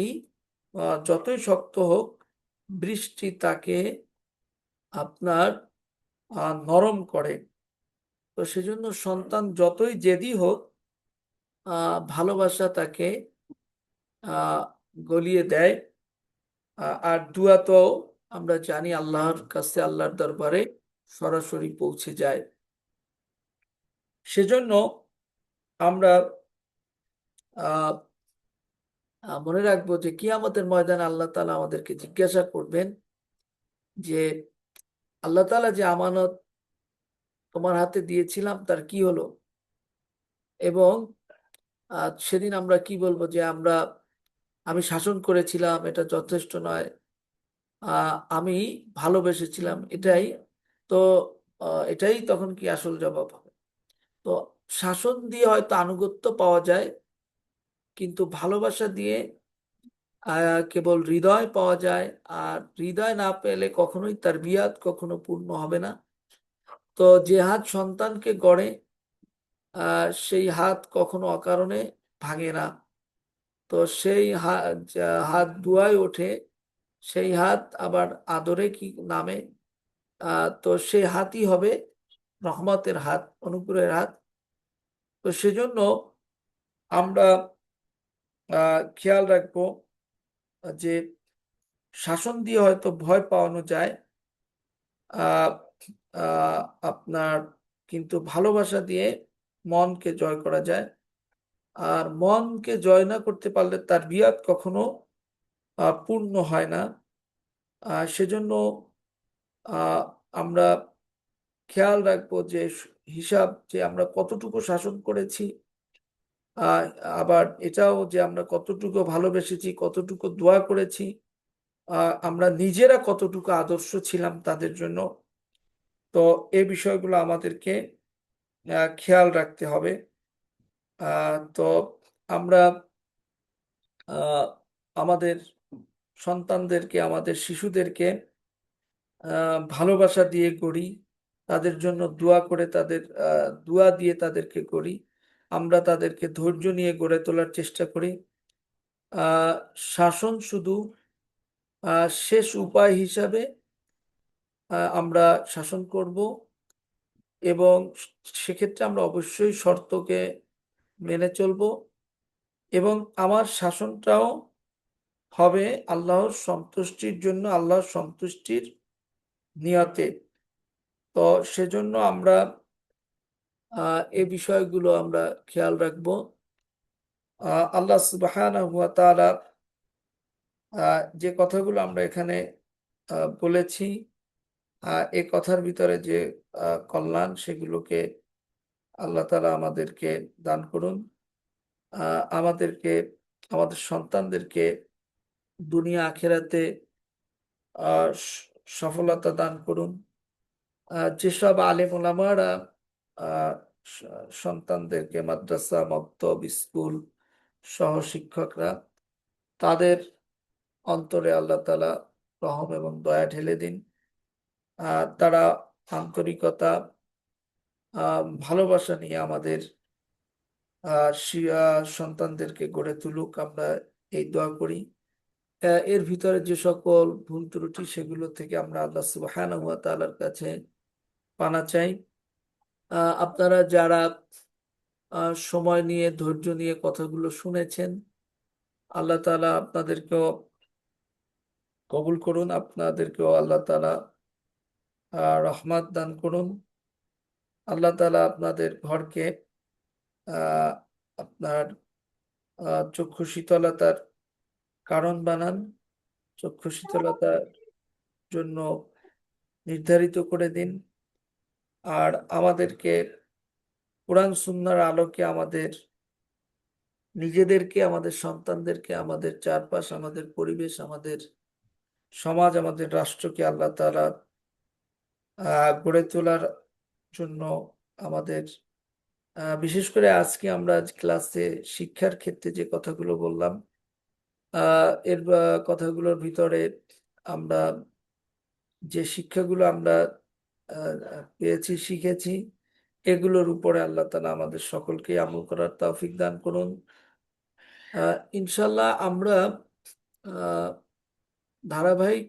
যতই শক্ত হোক, বৃষ্টি তাকে আপনার নরম করে। তো সেজন্য সন্তান যতই জেদি হোক, ভালোবাসা তাকে আহ গলিয়ে দেয়। আর দুয়া তো আমরা জানি আল্লাহর কাছে, আল্লাহর দরবারে সরাসরি পৌঁছে যায়। সেজন্য আমরা আহ মনে রাখবো যে কিয়ামতের ময়দানে আল্লাহ তাআলা আমাদেরকে জিজ্ঞাসা করবেন যে, আল্লাহ তাআলা যে আমানত তোমার হাতে দিয়েছিলাম তার কি হলো। এবং সেদিন আমরা কি বলবো যে আমি শাসন করেছিলাম, এটা যথেষ্ট নয়, আমি ভালোবেসেছিলাম, এটাই তো এটাই তখন কি আসল জবাব হবে। তো শাসন দিয়ে হয়তো আনুগত্য পাওয়া যায়, কিন্তু ভালোবাসা দিয়ে কেবল হৃদয় পাওয়া যায়। আর হৃদয় না পেলে কখনোই তার বিয়াত কখনো পূর্ণ হবে না। তো যে হাত সন্তানকে গড়ে, সেই হাত কখনো অকারণে ভাঙে না। তো সেই হাত দুয়ায় ওঠে, সেই হাত আবার আদরে কি নামে। তো সেই হাতই হবে রহমতের হাত, অনুগ্রহের হাত। তো সেজন্য আমরা খেয়াল রাখবো যে শাসন দিয়ে হয়তো ভয় পাওয়ানো যায়, আহ আহ, আপনার কিন্তু ভালোবাসা দিয়ে মনকে জয় করা যায়। আর মনকে জয় না করতে পারলে তার বিয়াত কখনো পূর্ণ হয় না। সেজন্য আহ, আমরা খেয়াল রাখবো যে হিসাব, যে আমরা কতটুকু শাসন করেছি, আহ, আবার এটাও যে আমরা কতটুকু ভালোবেসেছি, কতটুকু দোয়া করেছি, আমরা নিজেরা কতটুকু আদর্শ ছিলাম তাদের জন্য। তো এই বিষয়গুলো আমাদেরকে খেয়াল রাখতে হবে। তো আমরা আহ, আমাদের সন্তানদেরকে, আমাদের শিশুদেরকে ভালোবাসা দিয়ে গড়ি, তাদের জন্য দোয়া করে, তাদের দোয়া দিয়ে তাদেরকে গড়ি। আমরা তাদেরকে ধৈর্য নিয়ে গড়ে তোলার চেষ্টা করি। আহ, শাসন শুধু শেষ উপায় হিসাবে আমরা শাসন করব, এবং সেক্ষেত্রে আমরা অবশ্যই শর্তকে মেনে চলব, এবং আমার শাসনটাও হবে আল্লাহর সন্তুষ্টির জন্য, আল্লাহর সন্তুষ্টির নিয়তে। তো সেজন্য আমরা এই বিষয়গুলো আমরা খেয়াল রাখবো। আল্লাহ সুবহানাহু ওয়া তাআলা যে কথাগুলো আমরা এখানে বলেছি, এই কথার ভিতরে যে কল্যাণ, সেগুলোকে আল্লাহ তাআলা আমাদেরকে দান করুন। আমাদেরকে, আমাদের সন্তানদেরকে দুনিয়া আখেরাতে সফলতা দান করুন। যেসব আলেম ওলামারা আহ, সন্তানদেরকে মাদ্রাসা, মক্তব, স্কুল সহ শিক্ষকরা, তাদের অন্তরে আল্লাহ তাআলা রহম এবং দয়া ঢেলে দিন। তারা আন্তরিকতা, ভালোবাসা নিয়ে আমাদের সন্তানদেরকে গড়ে তুলুক, আমরা এই দোয়া করি। এর ভিতরে যে সকল ভুল ত্রুটি, সেগুলো থেকে আমরা আল্লাহ সুবহানাহু ওয়া তাআলার কাছে পানা চাই। আপনারা যারা সময় নিয়ে ধৈর্য নিয়ে কথাগুলো শুনেছেন, আল্লাহ তাআলা আপনাদেরকেও কবুল করুন, আপনাদেরকেও আল্লাহ তাআলা রহমত দান করুন। আল্লাহ তাআলা আপনাদের ঘরকে আহ, আপনার চক্ষু শীতলতার কারণ বানান, চক্ষু শীতলতার জন্য নির্ধারিত করে দিন। আর আমাদেরকে কোরআন সুন্নাহর আলোকে আমাদের নিজেদেরকে, আমাদের সন্তানদেরকে, আমাদের চারপাশ, আমাদের পরিবেশ, আমাদের সমাজ, আমাদের রাষ্ট্রকে আল্লাহ তাআলা গড়ে তোলার জন্য আমাদের বিশেষ করে আজকে আমরা ক্লাসে শিক্ষার ক্ষেত্রে যে কথাগুলো বললাম, এর কথাগুলোর ভিতরে আমরা যে শিক্ষাগুলো আমরা পেয়েছি, শিখেছি, এগুলোর উপরে আল্লাহ তাআলা আমাদের সকলকে আমল করার তৌফিক দান করুন। ইনশাল্লাহ আমরা আহ, ধারাবাহিক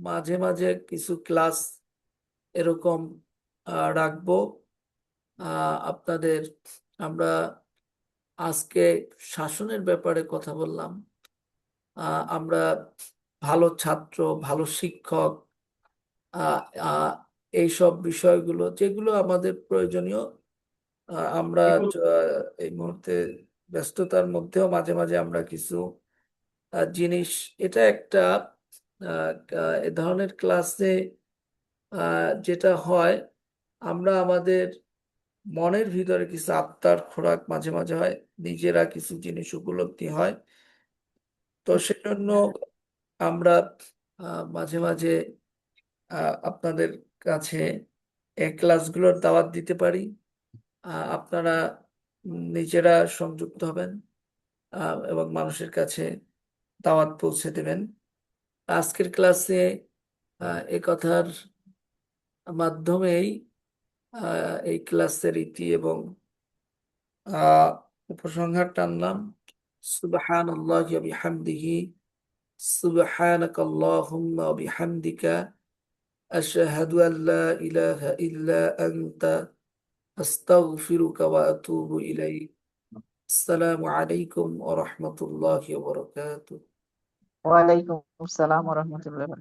মাঝে মাঝে কিছু ক্লাস এরকম রাখবো আপনাদের। আমরা আজকে শাসনের ব্যাপারে কথা বললাম। আমরা ভালো ছাত্র, ভালো শিক্ষক, আহ, আহ, এইসব বিষয়গুলো যেগুলো আমাদের প্রয়োজনীয়, আমরা এই মুহূর্তে ব্যস্ততার মধ্যেও মাঝে মাঝে আমরা কিছু জিনিস, এটা একটা এ ধরনের ক্লাসে যেটা হয়, আমরা আমাদের মনের ভিতরে কিছু আত্মার খোরাক মাঝে মাঝে হয়, নিজেরা কিছু জিনিস উপলব্ধি হয়। তো সেজন্য আমরা মাঝে মাঝে আপনাদের কাছে এই ক্লাসগুলোর দাওয়াত দিতে পারি। আপনারা নিজেরা সংযুক্ত হবেন এবং মানুষের কাছে দাওয়াত পৌঁছে দেবেন। আজকের ক্লাসে এ কথার মাধ্যমেই এই ক্লাসের ইতি এবং আহ, উপসংহার টানলাম। সুবহানাল্লাহি ওয়া বিহামদিহি, সুবহানাকাল্লাহুম্মা ওয়া বিহামদিকা, আশহাদু আল লা ইলাহা ইল্লা আনতা, আস্তাগফিরুকা ওয়া আতুবু ইলাইক। আসসালামু আলাইকুম ওয়া রাহমাতুল্লাহি ওয়া বারাকাতুহু। ওয়ালাইকুম আসসালাম ওয়া রাহমাতুল্লাহি